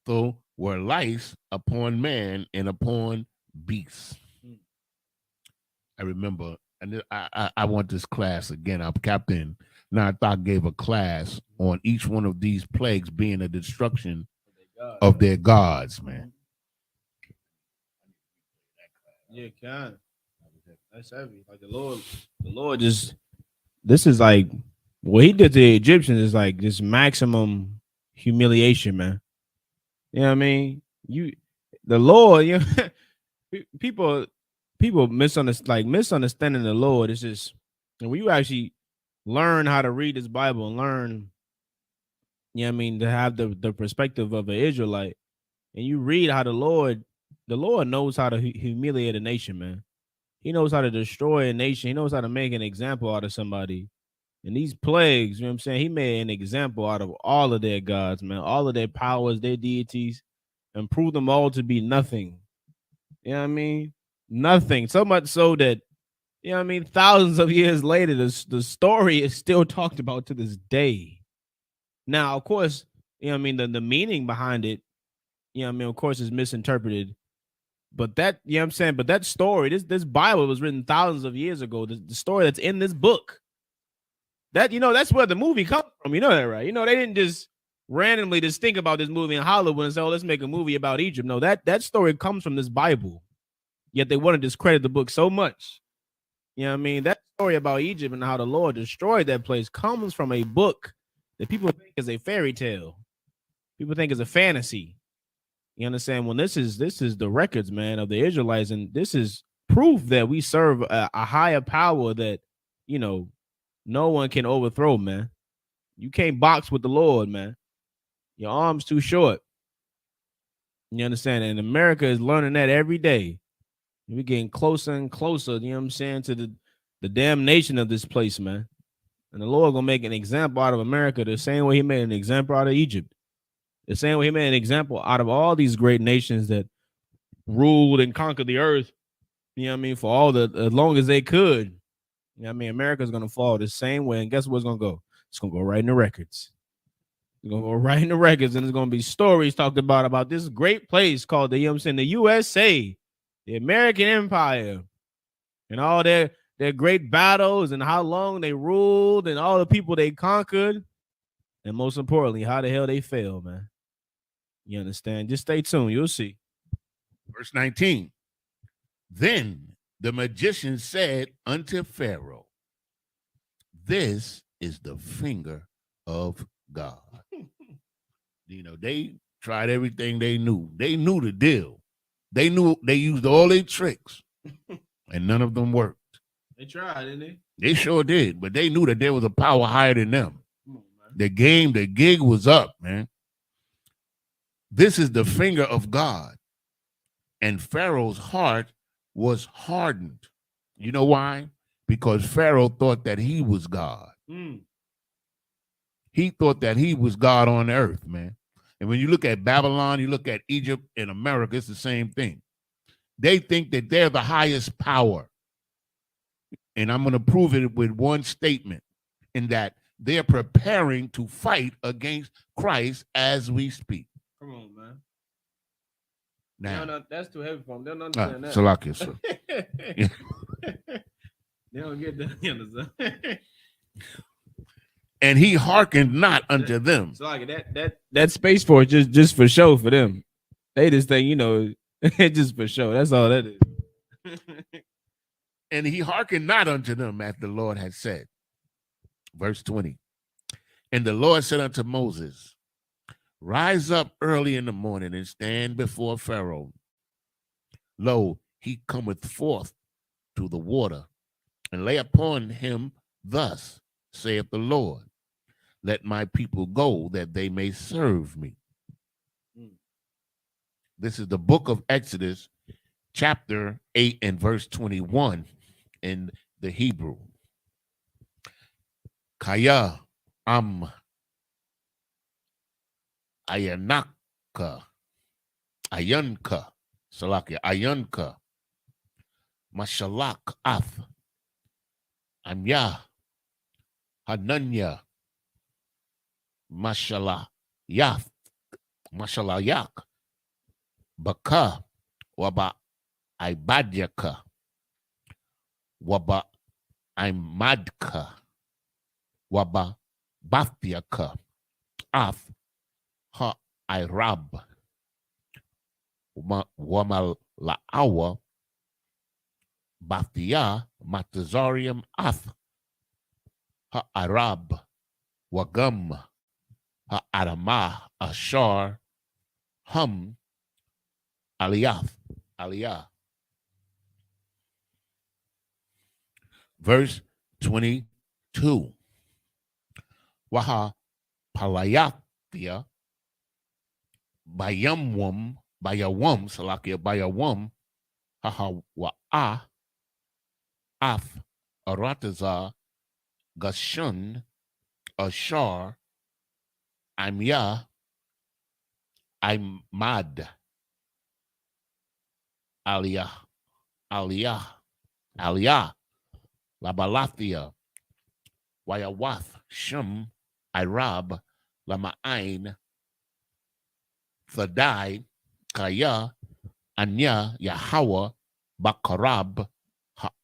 So were lice upon man and upon beasts. I remember, and I want this class again. Our captain Nathak gave a class on each one of these plagues being a destruction of their gods, man. Yeah, can. That's heavy. Like the Lord just, this is like what he did to the Egyptians is like this maximum humiliation, man. You know what I mean? The Lord, you know, people misunderstanding the Lord. It's just, and when you actually learn how to read this Bible and learn, you know what I mean, to have the perspective of an Israelite, and you read how the Lord knows how to humiliate a nation, man. He knows how to destroy a nation. He knows how to make an example out of somebody. And these plagues, you know what I'm saying? He made an example out of all of their gods, man, all of their powers, their deities, and proved them all to be nothing. You know what I mean? Nothing. So much so that, you know what I mean, thousands of years later, the story is still talked about to this day. Now, of course, you know what I mean, the meaning behind it, you know what I mean, of course, is misinterpreted. But that, you know what I'm saying, but that story, this Bible was written thousands of years ago. The story that's in this book, that, you know, that's where the movie comes from. You know that, right? You know, they didn't just randomly just think about this movie in Hollywood and say, oh, let's make a movie about Egypt. No, that story comes from this Bible. Yet they want to discredit the book so much. You know what I mean? That story about Egypt and how the Lord destroyed that place comes from a book that people think is a fairy tale. People think is a fantasy. You understand? When this is the records, man, of the Israelites, and this is proof that we serve a higher power that, you know, no one can overthrow, man. You can't box with the Lord, man. Your arm's too short. You understand? And America is learning that every day. We're getting closer and closer, you know what I'm saying, to the damnation of this place, man. And the Lord gonna make an example out of America the same way he made an example out of Egypt. The same way he made an example out of all these great nations that ruled and conquered the earth, you know what I mean, for as long as they could. You know what I mean? America's going to fall the same way. And guess where it's going to go? It's going to go right in the records. It's going to go right in the records. And there's going to be stories talked about this great place called the, you know what I'm saying, the USA, the American Empire, and all their great battles and how long they ruled and all the people they conquered. And most importantly, how the hell they failed, man. You understand? Just stay tuned. You'll see. Verse 19. Then the magician said unto Pharaoh, this is the finger of God. You know, they tried everything they knew. They knew the deal. They knew they used all their tricks, and none of them worked. They tried, didn't they? They sure did, but they knew that there was a power higher than them. The gig was up, man. This is the finger of God. And Pharaoh's heart was hardened. You know why? Because Pharaoh thought that he was God. He thought that he was God on earth, man. And when you look at Babylon, you look at Egypt and America, it's the same thing. They think that they're the highest power. And I'm going to prove it with one statement, in that they're preparing to fight against Christ as we speak. Come on, man. Now, no, that's too heavy for them. They don't understand that. Salakia, sir. They don't get that. You understand? And he hearkened not unto them. So like that Space Force just for show for them. They just think, just for show. That's all that is. And he hearkened not unto them as the Lord had said. Verse 20. And the Lord said unto Moses, rise up early in the morning and stand before Pharaoh. Lo, he cometh forth to the water, and lay upon him thus, saith the Lord, let my people go that they may serve me. This is the book of Exodus, chapter 8 and verse 21 in the Hebrew. Kaya ayanka, Salakia, ayanka, mashalak ath, amya, hananya, mashallah yath, mashallah yak, baka, waba ibadyaka, waba imadka, waba bathyaka, ath, ha irab, wamal la'awa, bathia, matazarium ath, ha arab, wagam, ha arama, ashar, hum, aliyah. Verse 22. Waha palayathia bayawum, Salakia, bayawum, haha wa'a, af, arataza, gashun, ashar, amya, imad, aliyah, labalathia, wayawath, shum, irab, lama'ain, thadai, kaya, anya, Yahweh, bakarab,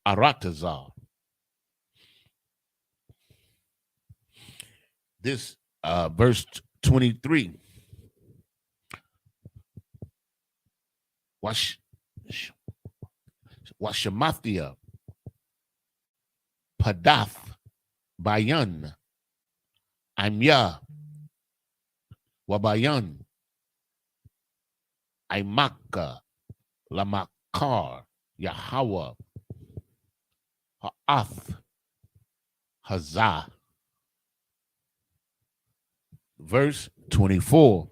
aratazar. This verse 23. Washamathia, Padath, Bayan, Amya, Wabayan, Imaka, Lamakar, Yahweh, Ha'ath, Hazah. Verse 24.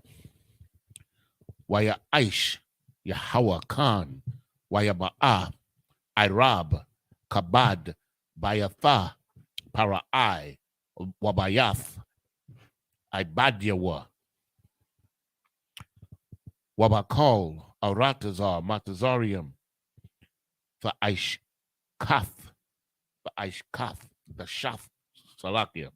Waya Aish, Yahweh Khan, Wayaba'ah, Irab, Kabad, Bayatha, Para'ai, Wabayath, Ibadyawa, Wabakol, Aratazar, Matazarium, for Ishkaf, the Shaf, Salakia,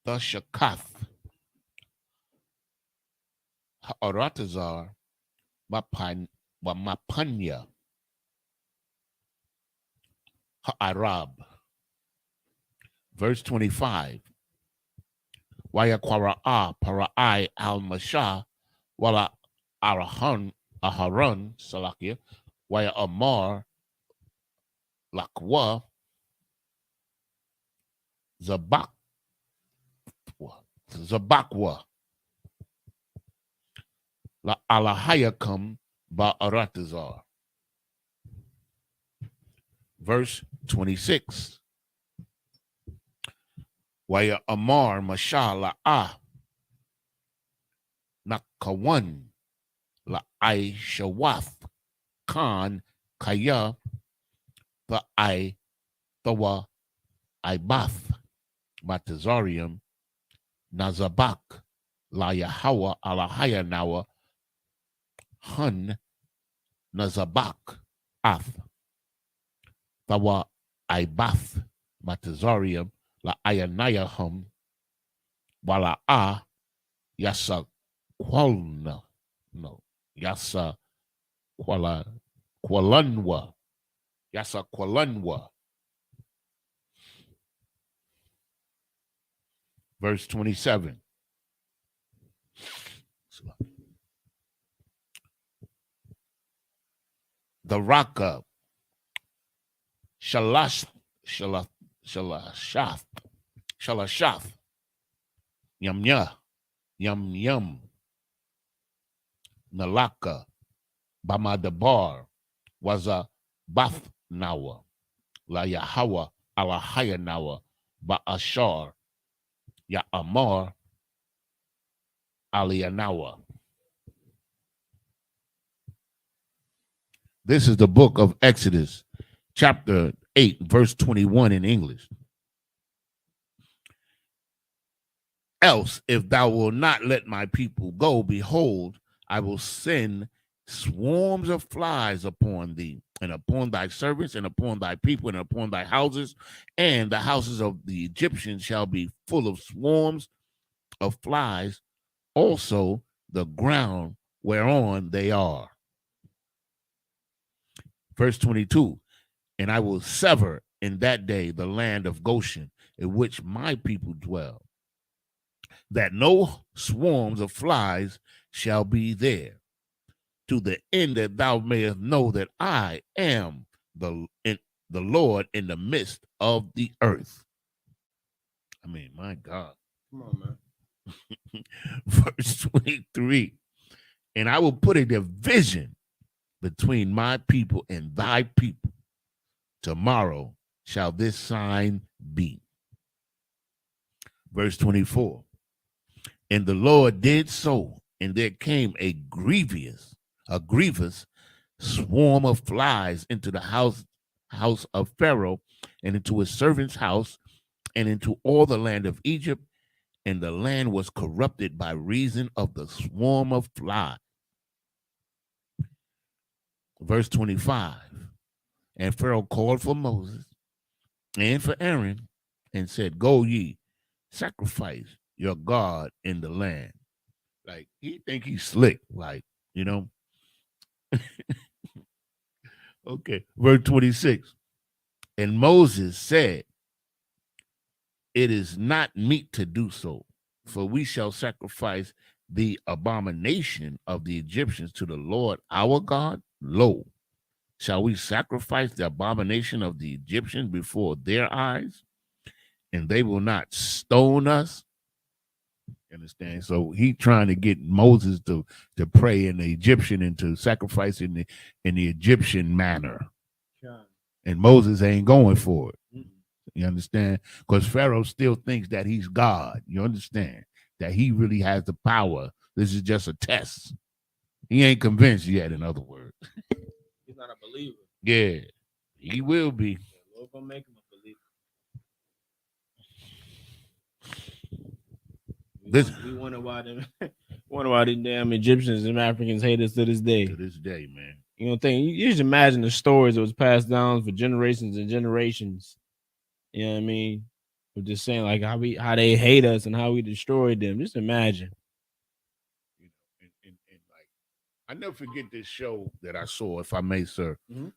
the Shakath, Aratazar, Mapanya, Arab. Verse 25. Waya Kwara'a, Para'ai al Masha, Wala Aharon, Salakia, Waya Amar, Lakwa, Zabakwa, La Alahayakam ba Aratazar. Verse 26. Waya Amar Masha La'ah Nakawan La'ai-Shawath Khan Kaya Tawa Ibath Matazarium Nazabak La Yahweh Alahayanawa Hun Nazabak Ath Tawa Ibath Matazarium La Ayanayahum Wala A Yasak Qualna. No. Yasa Qualanwa. Yasa Qualanwa. Verse 27. The Raka Shalashath Yum Nalaka Bamadabar was a Bath Nawa La Yahawa Alahaya Nawa Ba'ashar Ya Amar Alianawa. This is the book of Exodus, chapter 8, verse 21 in English. Else, if thou wilt not let my people go, behold, I will send swarms of flies upon thee, and upon thy servants, and upon thy people, and upon thy houses, and the houses of the Egyptians shall be full of swarms of flies, also the ground whereon they are. Verse 22, and I will sever in that day the land of Goshen, in which my people dwell, that no swarms of flies shall be there, to the end that thou mayest know that I am the Lord in the midst of the earth. I mean, my God. Come on, man. Verse 23, and I will put a division between my people and thy people. Tomorrow shall this sign be. Verse 24, and the Lord did so, and there came a grievous swarm of flies into the house of Pharaoh, and into his servant's house, and into all the land of Egypt, and the land was corrupted by reason of the swarm of flies. Verse 25, and Pharaoh called for Moses and for Aaron, and said, go ye, sacrifice your God in the land. Like, he think he's slick, like, you know. Okay, verse 26, and Moses said, it is not meet to do so, for we shall sacrifice the abomination of the Egyptians to the Lord our God. Lo, shall we sacrifice the abomination of the Egyptians before their eyes, and they will not stone us? Understand? So he trying to get Moses to pray in the Egyptian and to sacrifice in the Egyptian manner. Yeah. And Moses ain't going for it. Mm-hmm. You understand? Because Pharaoh still thinks that he's God. You understand? That he really has the power. This is just a test. He ain't convinced yet, in other words. He's not a believer. Yeah, he will be. The Lord gonna make him a believer. We wonder why them damn Egyptians and Africans hate us to this day. To this day, man. You know, you just imagine the stories that was passed down for generations and generations. You know what I mean? We're just saying like how they hate us and how we destroyed them. Just imagine. You know, and like I never forget this show that I saw, if I may, sir. Mm-hmm.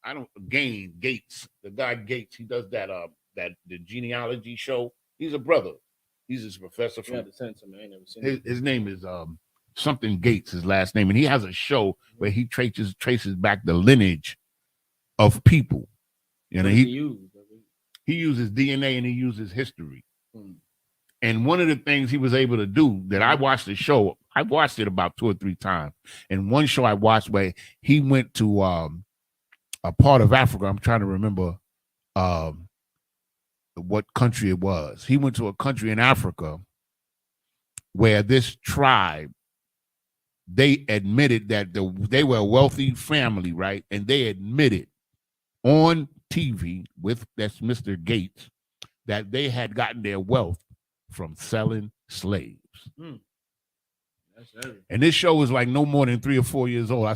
I don't Gates, the guy Gates. He does that the genealogy show. He's a brother. He's his professor from. Yeah, the censor, man. I ain't never seen his name is something Gates, his last name, and he has a show where he traces back the lineage of people. You know, he uses DNA and he uses history. Hmm. And one of the things he was able to do that I watched the show, I watched it about 2 or 3 times. And one show I watched where he went to a part of Africa. I'm trying to remember what country it was. He went to a country in Africa where this tribe, they admitted that they were a wealthy family, right? And they admitted on TV that's Mr. Gates, that they had gotten their wealth from selling slaves. Mm. That's heavy. And this show was like no more than 3 or 4 years old.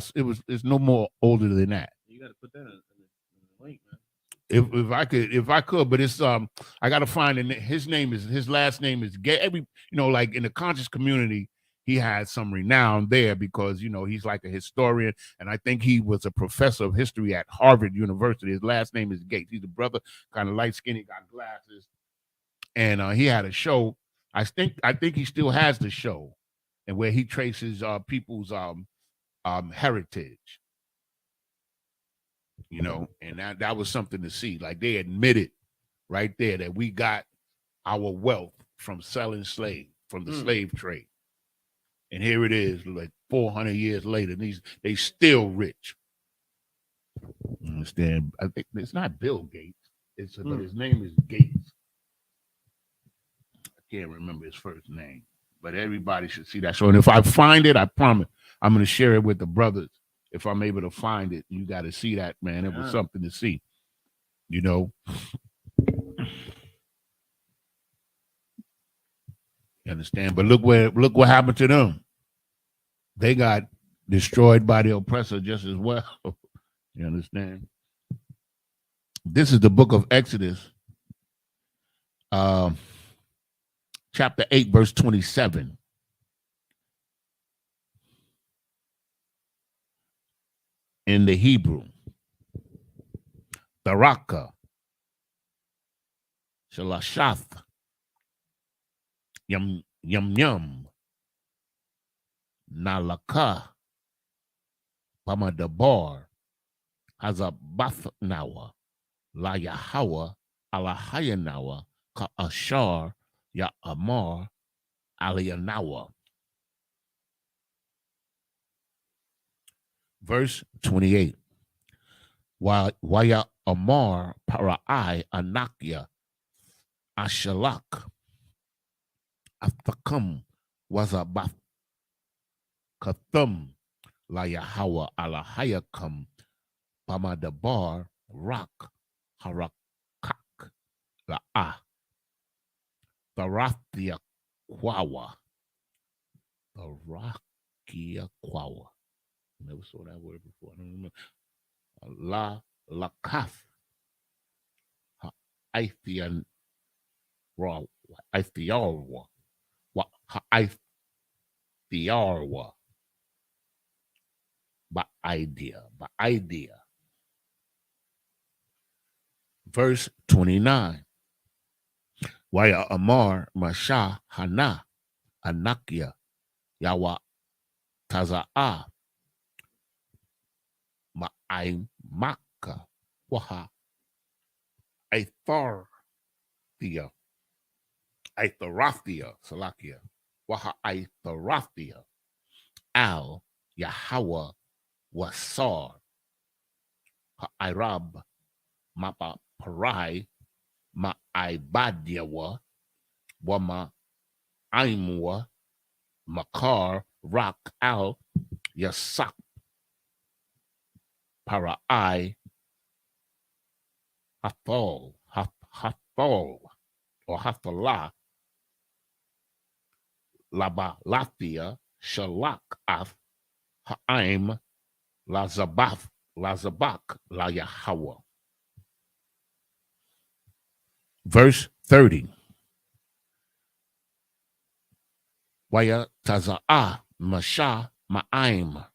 It's no more older than that. You got to put that in the link, man. If I could, but it's I gotta find his last name is Gay. Like in the conscious community, he had some renown there because, you know, he's like a historian. And I think he was a professor of history at Harvard University. His last name is Gates. He's a brother, kind of light skinned, got glasses. And he had a show. I think he still has the show, and where he traces people's heritage. You know, and that was something to see. Like, they admitted right there that we got our wealth from selling slaves, from the slave trade. And here it is, like 400 years later, they still rich. You understand? I think it's not Bill Gates. But his name is Gates. I can't remember his first name, but everybody should see that show. And if I find it, I promise I'm going to share it with the brothers. If I'm able to find it, you got to see that, man. It was something to see, you know. You understand? But look what happened to them. They got destroyed by the oppressor just as well. You understand? This is the book of Exodus, chapter 8, verse 27. In the Hebrew, Baraka, Shalashath, Yum Yum, Nalaka, Pamadabar, Hazabathnawa, La Yahawa, Alahayanawa, Ka Ashar, Ya Amar, Alianawa. Verse 28. Waya Amar Parai Anakya Ashalak Athakam Wazabath Kathum La Yahawa Alahayakam Pamadabar Rak Harakak La Barathia Kwawa. Barakia Kwawa. Never saw that word before. I don't remember. La Lakaf Aithian Raw Aithiarwa Aithiarwa by idea. Verse 29. Waya Amar Masha Hana Anakia Yawa Taza'a Ma'ai Maka Waha Aitharathia Salakia Waha Aitharathia Al Yahawah Wasar Ha'irab Mapa Parai Ma'ibadiawa Wama Aimwa Makar Rak Al Yasak Parai Hathol or Hathalah Laba Lathia Shalak Ath Ha'aim Lazabak La Yahawah. Verse 30. Waya Taza'a Masha Ma'aim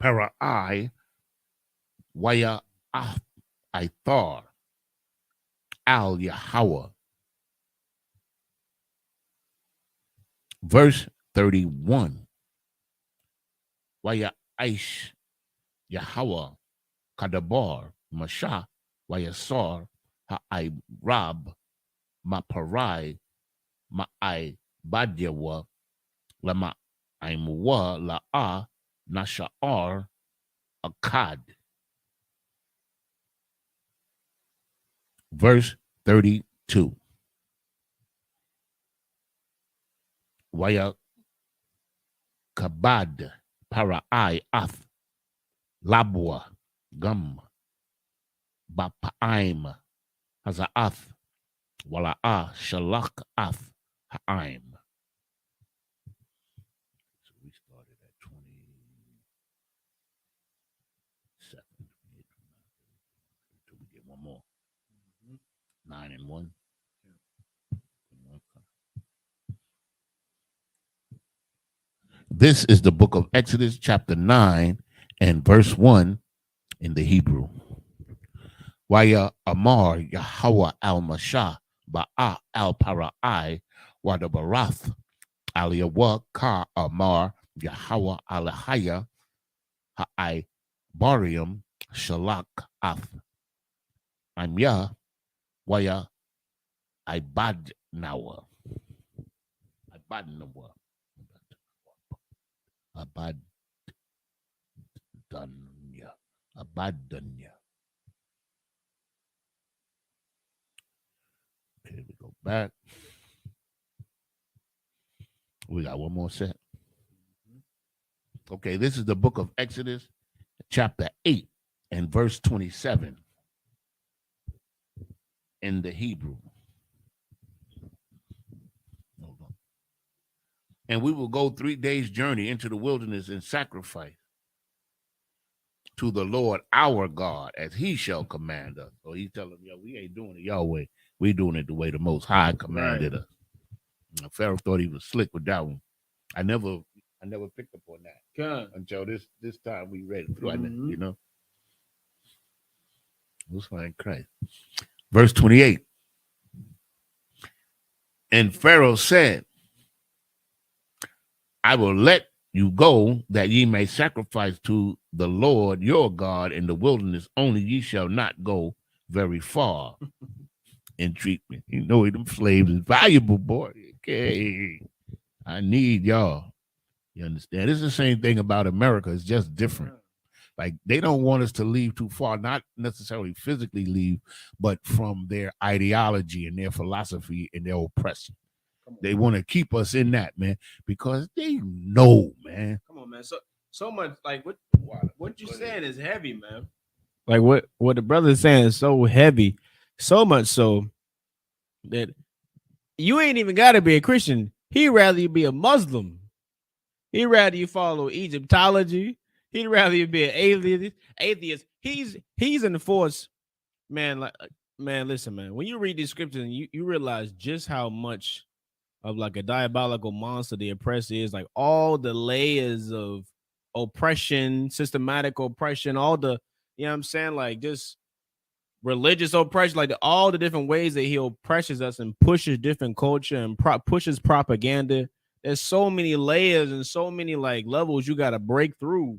Parai Waya Aithar Al Yahawah. Verse 31. Waya Aish Yahawah Kadabar Masha Wayasar Ha'irab Maparai Ma'ai Badyawa Lama Aimwa La'a Nasha'ar Akkad. Verse 32. Waya Kabad Parai Ath Labwa Gum Bapa'aim Haza'ath Wala'a Shalak Ath Ha'aim. So we started at 27. Until we get one more. 9 and 1. This is the book of Exodus, chapter 9 and verse 1 in the Hebrew. Waya Amar Yahweh al-Mashah Ba'a al-Parai Wadabarath Aliyawa Ka Amar Yahweh al-Haya Ha'ai Barium Shalak Ath Amya Waya Ibadnawa Abadnawa Abadanya. Okay, we go back. We got one more set. Okay, this is the book of Exodus, chapter 8 and verse 27 in the Hebrew. And we will go 3 days' journey into the wilderness and sacrifice to the Lord our God as he shall command us. So he's telling them, yo, we ain't doing it your way. We doing it the way the Most High commanded us. And Pharaoh thought he was slick with that one. I never picked up on that until this time we read it through. You know, it was like Christ. Verse 28. And Pharaoh said, I will let you go that ye may sacrifice to the Lord your God in the wilderness, only ye shall not go very far in treatment. You know, them slaves is valuable, boy. Okay. I need y'all. You understand? It's the same thing about America. It's just different. Like, they don't want us to leave too far, not necessarily physically leave, but from their ideology and their philosophy and their oppression. They want to keep us in that, man, because they know, man. Come on, man. So much, like, what you're saying is heavy, man. Like, what the brother is saying is so heavy, so much so that you ain't even got to be a Christian. He'd rather you be a Muslim. He'd rather you follow Egyptology. He'd rather you be an atheist. He's in the force, man. Like, man, listen, man. When you read these scriptures, and you realize just how much of like a diabolical monster the oppressor is, like all the layers of oppression, systematic oppression, all the, you know what I'm saying, like just religious oppression, like all the different ways that he oppresses us and pushes different culture and pushes propaganda. There's so many layers and so many like levels you got to break through.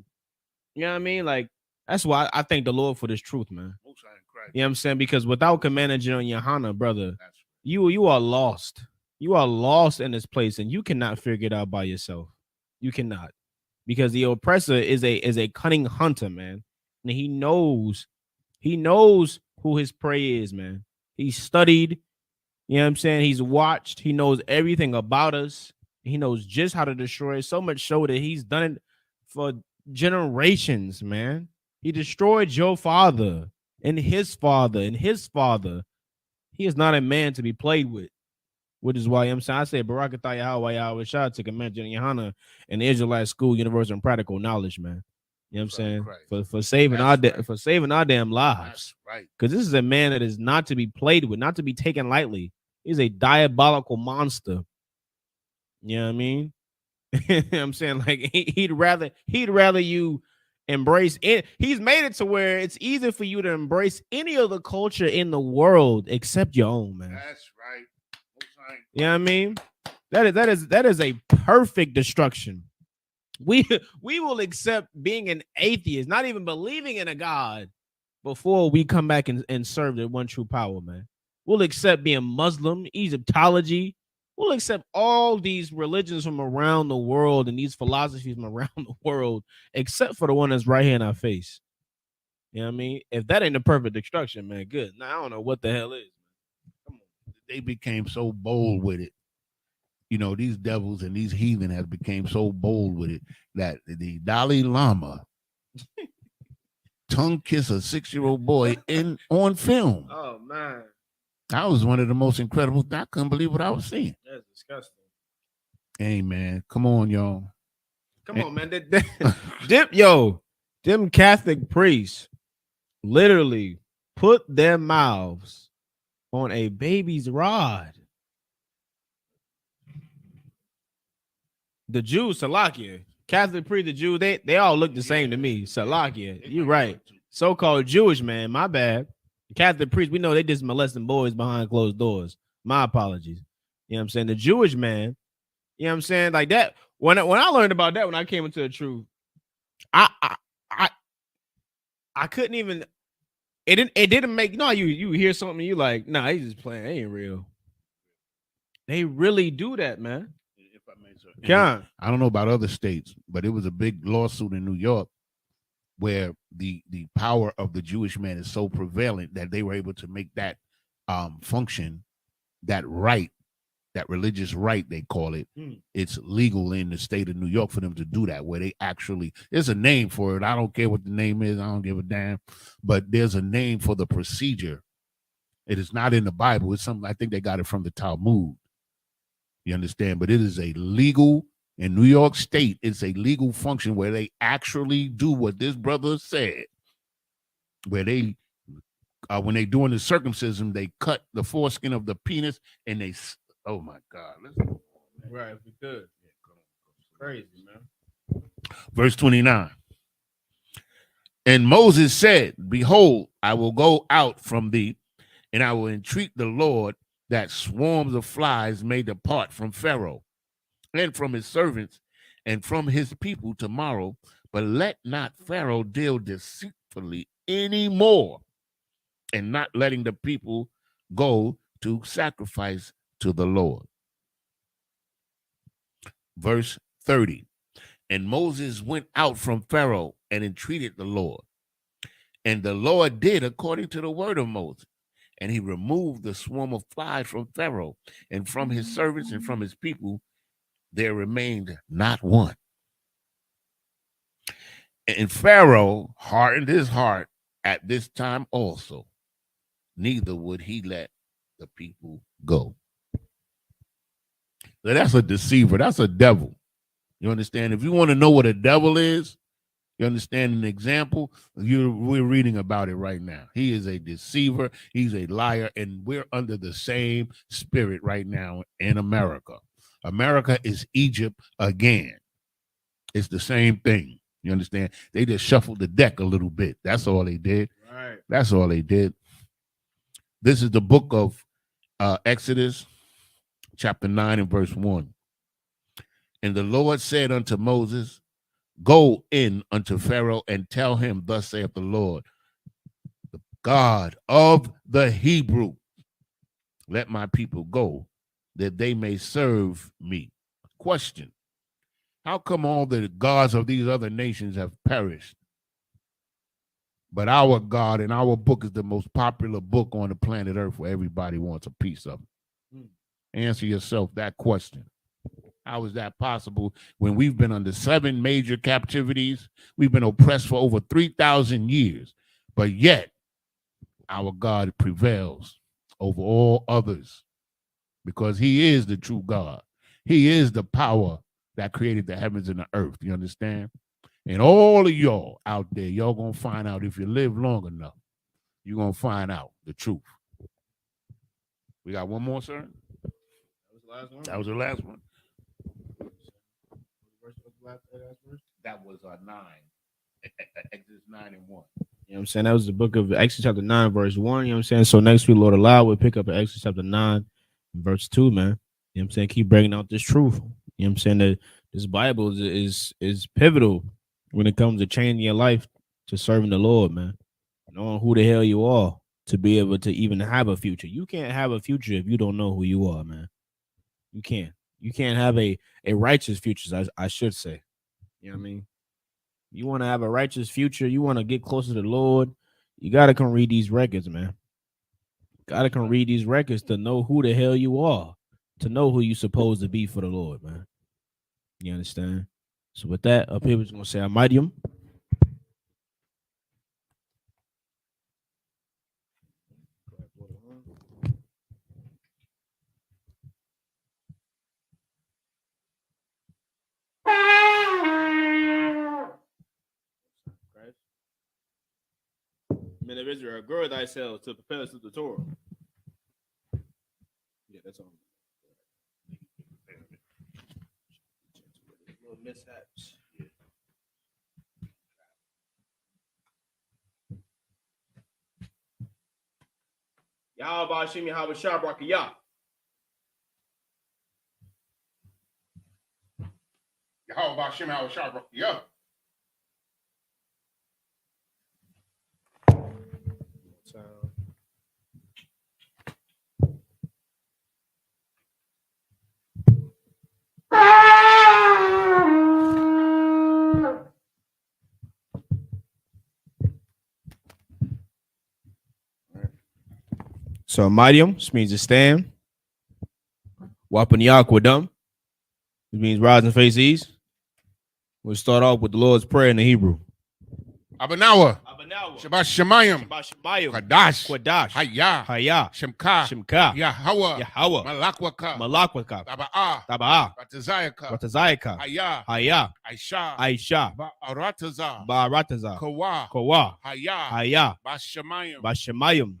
You know what I mean? Like, that's why I thank the Lord for this truth, man. You know what I'm saying? Because without Commander General YAHANNA, brother, you are lost. You are lost in this place, and you cannot figure it out by yourself. You cannot, because the oppressor is a cunning hunter, man, and he knows who his prey is, man. He's studied. You know what I'm saying? He's watched. He knows everything about us. He knows just how to destroy us. So much so that he's done it for generations, man. He destroyed your father and his father and his father. He is not a man to be played with. Which is why I'm saying, I say Barakatah Yahweh Yahweh Shah to Commander YAHANNA and the Israelite School, Universal and Practical Knowledge, man. You know what I'm saying? For saving for saving our damn lives. Right. Because this is a man that is not to be played with, not to be taken lightly. He's a diabolical monster. You know what I mean? You know what I'm saying? Like he'd rather you embrace it. He's made it to where it's easy for you to embrace any other culture in the world except your own, man. That's right. You know what I mean? That is a perfect destruction. We will accept being an atheist, not even believing in a God, before we come back and serve the one true power, man. We'll accept being Muslim, Egyptology. We'll accept all these religions from around the world and these philosophies from around the world, except for the one that's right here in our face. You know what I mean? If that ain't the perfect destruction, man, good. Now I don't know what the hell is. Come on. They became so bold with it. You know, these devils and these heathen have became so bold with it that the Dalai Lama tongue kiss a 6-year-old boy on film. Oh man. That was one of the most incredible. I couldn't believe what I was seeing. That's disgusting. Hey man, come on, y'all. Come on, man. Them Catholic priests literally put their mouths on a baby's rod. The Jews, Salakia, Catholic priest, the Jew, they all look the same to me. Salakia, you're right. So-called Jewish man, my bad. Catholic priest, we know they just molesting boys behind closed doors. My apologies. You know what I'm saying? The Jewish man, you know what I'm saying? Like that. When I learned about that, when I came into the truth, I couldn't even. It didn't make you hear something you like, nah, he's just playing. They ain't real. They really do that, man. If I may, sir. I don't know about other states, but it was a big lawsuit in New York where the power of the Jewish man is so prevalent that they were able to make that function, that right, that religious right, they call it. It's legal in the state of New York for them to do that, where they actually, there's a name for it. I don't care what the name is. I don't give a damn. But there's a name for the procedure. It is not in the Bible. It's something, I think they got it from the Talmud. You understand? But it is a legal, in New York State, it's a legal function where they actually do what this brother said, where they, when they doing the circumcision, they cut the foreskin of the penis and they, oh my God. Let's go. Right, if we could. Crazy, man. Verse 29. And Moses said, behold, I will go out from thee, and I will entreat the Lord that swarms of flies may depart from Pharaoh and from his servants and from his people tomorrow, but let not Pharaoh deal deceitfully anymore, and not letting the people go to sacrifice to the Lord. Verse 30. And Moses went out from Pharaoh and entreated the Lord. And the Lord did according to the word of Moses. And he removed the swarm of flies from Pharaoh and from his servants and from his people. There remained not one. And Pharaoh hardened his heart at this time also. Neither would he let the people go. So that's a deceiver. That's a devil. You understand? If you want to know what a devil is, you understand an example? We're reading about it right now. He is a deceiver. He's a liar. And we're under the same spirit right now in America. America is Egypt again. It's the same thing. You understand? They just shuffled the deck a little bit. That's all they did. Right. That's all they did. This is the book of Exodus, chapter 9 and verse 1. And the Lord said unto Moses, go in unto Pharaoh and tell him, thus saith the Lord, the God of the Hebrew, let my people go, that they may serve me. Question: how come all the gods of these other nations have perished, but our God and our book is the most popular book on the planet Earth where everybody wants a piece of it? Answer yourself that question. How is that possible when we've been under 7 major captivities? We've been oppressed for over 3,000 years, but yet our God prevails over all others because he is the true God. He is the power that created the heavens and the earth. You understand? And all of y'all out there, y'all going to find out if you live long enough, you're going to find out the truth. We got one more, sir? That was the last one. That was the last one. That was 9. Exodus 9 and 1. You know what I'm saying? That was the book of Exodus chapter 9, verse 1. You know what I'm saying? So next week, Lord allow, we'll pick up at Exodus chapter 9, verse 2, man. You know what I'm saying? Keep bringing out this truth. You know what I'm saying? That this Bible is pivotal when it comes to changing your life to serving the Lord, man. Knowing who the hell you are to be able to even have a future. You can't have a future if you don't know who you are, man. You can't. You can't have a righteous future, I should say. You know what I mean? You want to have a righteous future, you want to get closer to the Lord, you got to come read these records, man. Got to come read these records to know who the hell you are, to know who you're supposed to be for the Lord, man. You understand? So with that, up here, we're going to say Amidium. Men of Israel, gird thyself to prepare us to the Torah. Yeah, that's all. Little mishaps. Yeah. Yahweh Ba'ashim Yahweh Shah Barakayah. Yahweh Ba'ashim Yahweh Shah Barakayah. So Mariam, which means to stand. Wapan Wadam, which means rise and face east. We'll start off with the Lord's Prayer in the Hebrew. Abanawa. Shabbat Shemayim. Quadash. Hayah. Shemka. Yahweh. Malakwaka. Taba'ah. Ratazayaka. Hayah. Aisha. Ba'arataza. Kawa. Hayah. Bashemayim.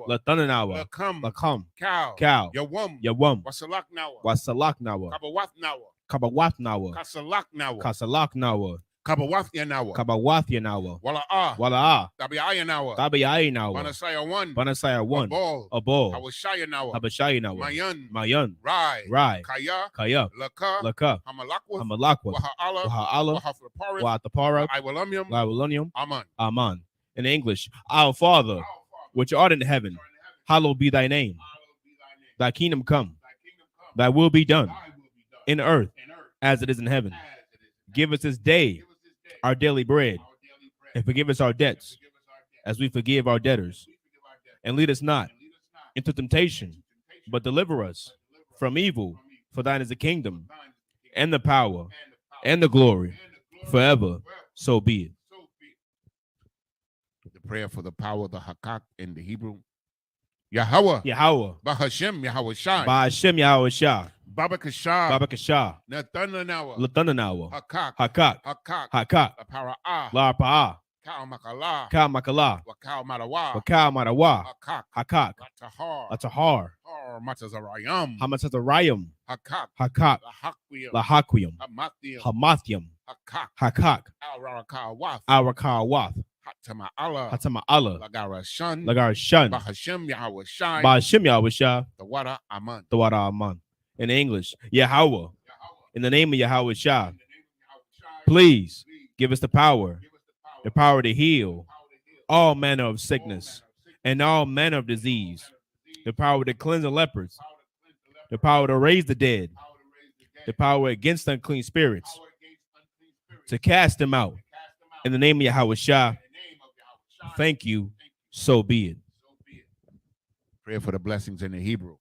Latananawa. Lakam. Cow. Yawam. Wasalaknawa. Kabawathnawa. Kasalaknawa. Kabawathnawa. Wala'ah. Tabi'ayanawa. Banasaya 1. Abol. Habashayanawa. Mayan. Rai. Kaya. Laka. Hamalakwa. Waha'ala. Wa'atapara. Iwalunium. Aman. In English, our Father, which art in heaven, hallowed be thy name. Thy kingdom come. Thy will be done in earth as it is in heaven. Give us this day our daily bread, and forgive us our debts as we forgive our debtors. And lead us not into temptation, but deliver us from evil. For thine is the kingdom, and the power, and the glory, forever. So be it. The prayer for the power of the Hakak in the Hebrew. Yahweh. Ba'ashim Yahweh Shah. Ba'ashim Yahweh Shah. Babakashah. Nathanawa. Hakak. La'arpa'ah. Kal Makala. Wakal Marawa. Hakak. Atahar. Hamatazarayam. Hakak. Lahakwiyam. Hamathiam. Hakak. Araka'awath. Hatama'ala. Lagarashan. Ba'ashim Yahweh Shah. Tawara Aman. In English, Yahweh, in the name of Yahweh Shah, please give us the power to heal all manner of sickness and all manner of disease, the power to cleanse the lepers, the power to raise the dead, the power against unclean spirits, to cast them out. In the name of Yahweh Shah, thank you, so be it. Prayer for the blessings in the Hebrew.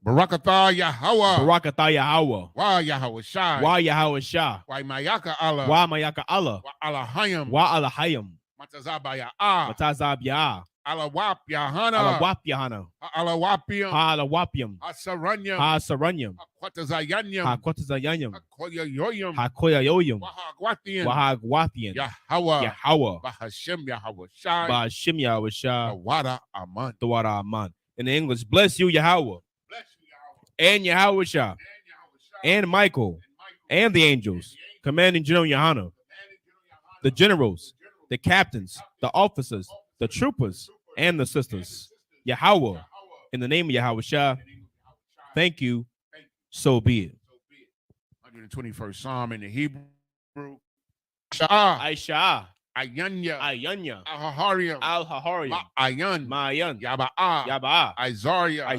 Barakatah Yahweh. Barakatah Yahweh. Wa Yahweh Shah. Wa Yahweh Shah. Wa Mayaka Allah. Wa Mayaka Allah. Wa Alahayim. Wa Alahayim. Matazabaya. Matazabya. Alawap Yahanna. Alawap Yahanna. Alawapium. Alawapium. Asaranyam. Asaranyam. Hakwatazayanyam. Hakwatazayanyam. Hakoyayoyam. Hakoyayoyam. Wahagwathian. Wahagwathian. Yahweh. Bahashim Yahweh Shah. Bahashim Yahweh Shah. Tawara Aman. Tawara Aman. In the English, bless you, Yahweh. And Yahweh Shah, and Michael, and the angels, Commanding General YAHANNA, the generals, the captains, the officers, the troopers, and the sisters. Yahweh, in the name of Yahweh Shah, thank you, so be it. 121st Psalm in the Hebrew. Aisha. Ayanya. Al-Hahariam. Ma'ayan. Yaba'ah. Isaiah.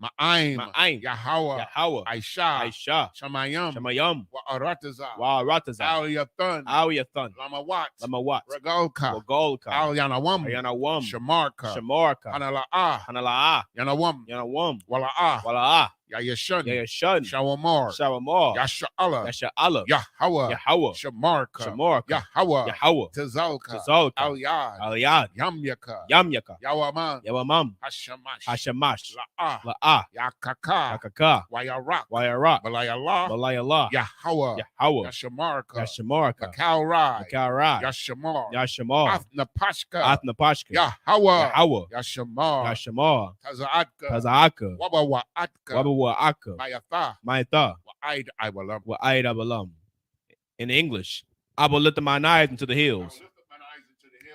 Ma'aim. Yahweh. Aisha. Shamayam. Wa'arataza. Al-Yathan. Lamawat. Regalka. Al-Yanawam. Shamarka. Hanala'ah. Yanawam. Wala'ah. Yayashun. Shawamar. Yasha'Allah. Yahweh. Shamarka. Yahweh. Tazalka. Al-Yad. Yamyaka. Yawamam. Hashamash. La'ah. Yakaka. Wayarak. Balayallah. Yahweh. Yashamarka. Makalrai. Yashamar. Athnapashka. Yahweh. Yashamar. Taza'aka. Wabawa'aka. Mayatha. Wa'aid Abalam. In English, I will lift my eyes into the hills.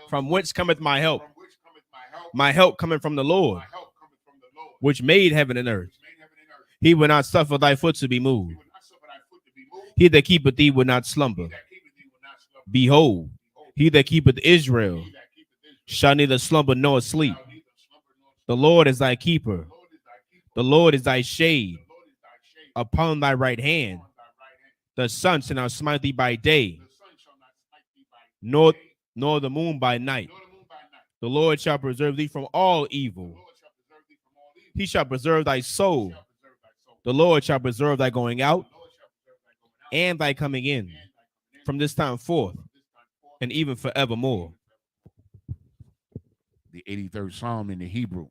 From whence cometh my help? My help coming from the Lord, which made heaven and earth. He will not suffer thy foot to be moved. He that keepeth thee will not slumber. Behold, he that keepeth Israel shall neither slumber nor sleep. The Lord is thy keeper. The Lord is thy shade upon thy right hand. The sun shall not smite thee by day, nor the moon by night. The Lord shall preserve thee from all evil. He shall preserve thy soul. The Lord shall preserve thy going out and thy coming in from this time forth and even forevermore. The 83rd Psalm in the Hebrew.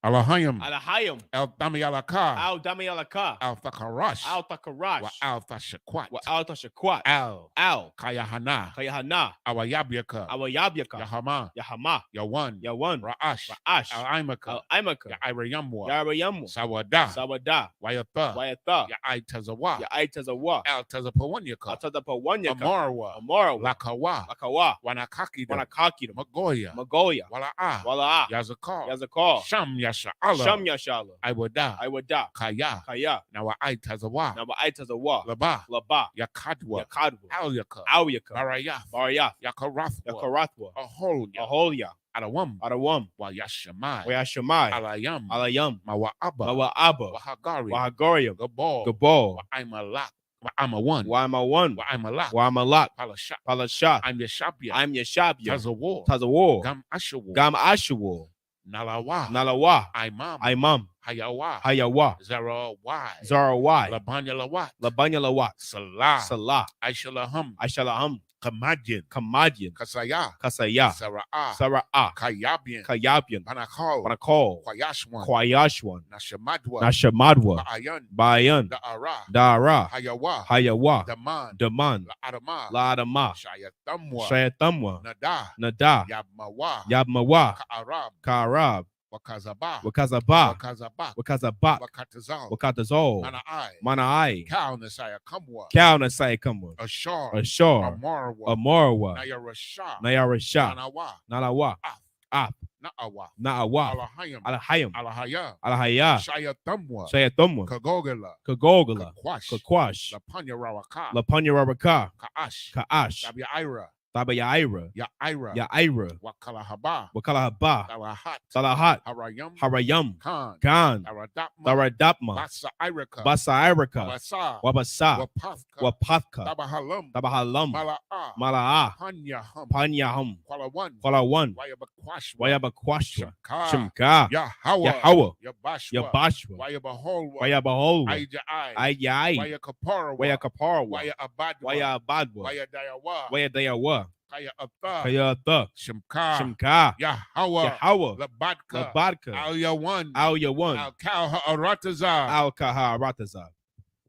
Alahayim. Alahayim. Al-Dami Alaka. Al-Dami Alaka. Al-Thakarash. Al-Thakarash. Wa Al-Thashakwat. Wa Al-Thashakwat. Al. Kayahanna. Kayahanna. Awayabyaka. Awayabyaka. Yahama. Yahama. Yawan. Yawan. Ra'ash. Ra'ash. Al-Imaka. Al-Imaka. Ya-Irayamwa. Ya-Irayamwa. Sawada. Sawada. Wayatha. Wayatha. Ya-Aitazawa. Ya-Aitazawa. Al-Tazapawanyaka. Al-Tazapawanyaka. Amarwa. Amarwa. Lakawa. Lakawa. Wanakakida. Wanakakida. Magoya. Magoya. Wala'a. Wala'a. Yazakar. Yazakar. Sham Yasha'ala. Sham Yashala. Iwada. Iwada. Kaya. Kaya. Now Aitazawa. Now Aitazawa. Laba. Laba. Yakadwa. Yakadwa. Alyaka. Awyaka. Barayath. Barayath. Yakarathwa. Yakarathwa. Aholya. Aholya. Adawam. Adawam. Wa Yashamai. Wayashamai. Alayam. Alayam. Mawa'aba. Mawa'aba. Wahagari. Wahagariam. Gabal. Gabal. Wa'aimalak. Wa'amawan. Wa'amawan. Wa'aimalak. Wa'amalak. Palashat. Palashat. I'm Yashabia. I'm Yashabia. Tazawar. Tazawar. Gam Ashawar. Gam Ashawar. Nalawa. Nalawa. Imam. Imam. Hayawa. Hayawa. Zarawai. Zarawai. Labanya Lawat. Labanya Lawat. Salah. Salah. Aishalaham. Aishalaham. Kamadyan. Kamadyan. Kasaya. Kasaya. Sara'ah. Sara'ah. Kayabian. Kayabian. Banakal. Banakal. Kwayashwan. Kwayashwan. Nashamadwa. Nashamadwa. Ba'ayan. Bayan. Da'ara. Dara. Hayawa. Hayawa. Daman. Daman. La'adama. La'adama. Shayatamwa. Shayatamwa. Nada. Nada. Yabmawa. Yabmawa. Ka'arab. Ka'arab. Wakazaba. Wakazaba. Wakazaba. Wakazaba. Wakatazal. Wakatazal. Mana'ai. Mana'ai. Kal Nasaya Kamwa. Kal Nasai Kamwa. Ashar. Ashar. Amarwa. Amarwa. Nayarasha. Nayarasha. Nanawa. Nalawa. Af. Af. Na'awa. Na'awa. Alahayam. Alahayam. Alahaya. Alahaya. Shayatamwa. Shayatumwa. Kagogala. Kagogala. Kakwash. Kakwash. Lapanya Rawaka. Lapanya Rabaka. Ka'ash. Ka'ash. Tabi'aira. Tabayaira. Ya'ira. Ya'ira. Wakalahaba. Wakalahaba. Talahat. Salahat. Harayam. Harayam. Khan. Khan. Taradapma. Taradapma. Basa'iraka. Basairaka. Wabasa. Wabasa. Wapathka. Wapathka. Tabahalam. Tabahalam. Mala'a. Mala'ah. Panyaham. Panyaham. Kwalawan. Kwalawan. Wayabakwashwa. Wayabakwashwa. Shemka. Shemka. Yahweh. Yahweh. Yabashwa. Yabashwa. Wayabaholwa. Wayabaholwa. Aija'ai. Ayai. Wayakaparwa. Wayakarparwa. Wayabadwa. Wayabadwa. Wayadayawa. Wayadayawa. Kaya'atha. Kayatha. Shemka. Shemka. Yahweh. Yahweh. Labadka. Labadka. Al-Yawan. Al-Yawan. Al-Kal Ha'aratazah. Al-Kaharatazah.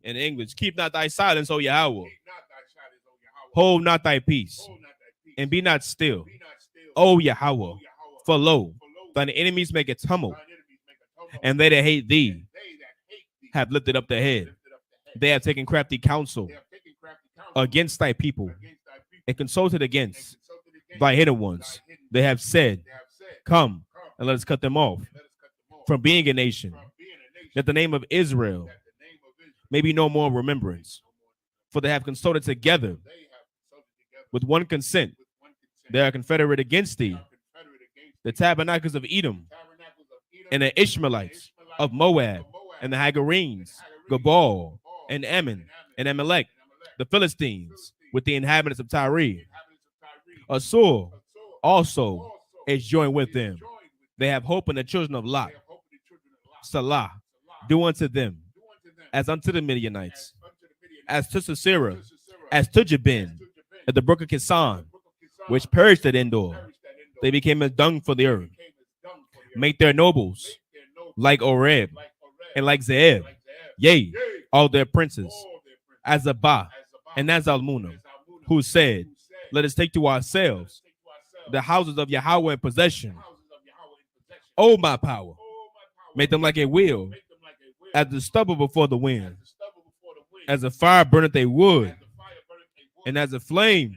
In English, keep not thy silence, O Yahweh. Hold not thy peace, and be not still, O Yahweh. For lo, thine enemies make a tumult, and they that hate thee have lifted up their head. They have taken crafty counsel against thy people, and consulted against thy hidden ones. They have said, come, and let us cut them off from being a nation, that the name of Israel may be no more remembrance. For they have consulted together with one consent. They are confederate against thee, the tabernacles of Edom, and the Ishmaelites of Moab, and the Hagarenes, Gabal, and Ammon, and Amalek, the Philistines, with the inhabitants of Tyre. Assur also is joined with them. They have hope in the children of Lot. Salah, do unto them as unto the Midianites, as to Sisera, as to Jabin, at the brook of Kisan, which perished at Endor. They became as dung for the earth. Make their nobles like Oreb and like Zeeb, yea, all their princes, as Abba and as Almunah, who said, let us take to ourselves the houses of Yahweh in possession. O my power, make them like a wheel, as the stubble before the wind, as a fire burneth a wood, and as a flame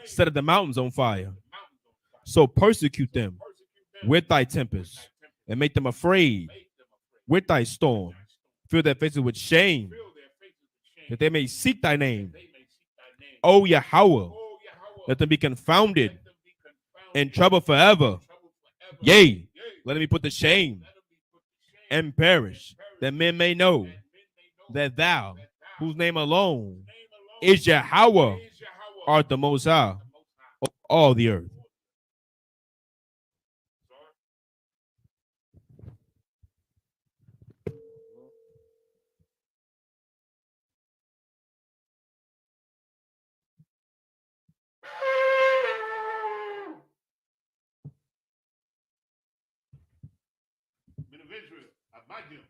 setteth the mountains on fire. So persecute them with thy tempest, and make them afraid with thy storm. Fill their faces with shame, that they may seek thy name. O Yahweh, let them be confounded and trouble forever. Yea, let them be put to shame and perish, that men may know that thou, whose name alone is Yahweh, art the Most High of all the earth. Men of Israel, Imagine.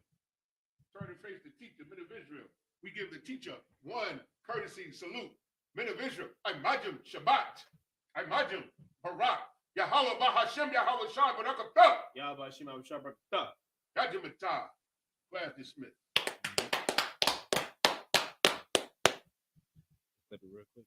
Turn and face the teacher, men of Israel. We give the teacher one courtesy salute. Men of Israel, Imagine Shabbat. Imagine Barak. Yahweh Bahashem Yahweh Shah Barakatah. Yahweh Bahashem Yahweh Shah Barakatah. Yajimatah. Class dismissed. Clip it real quick.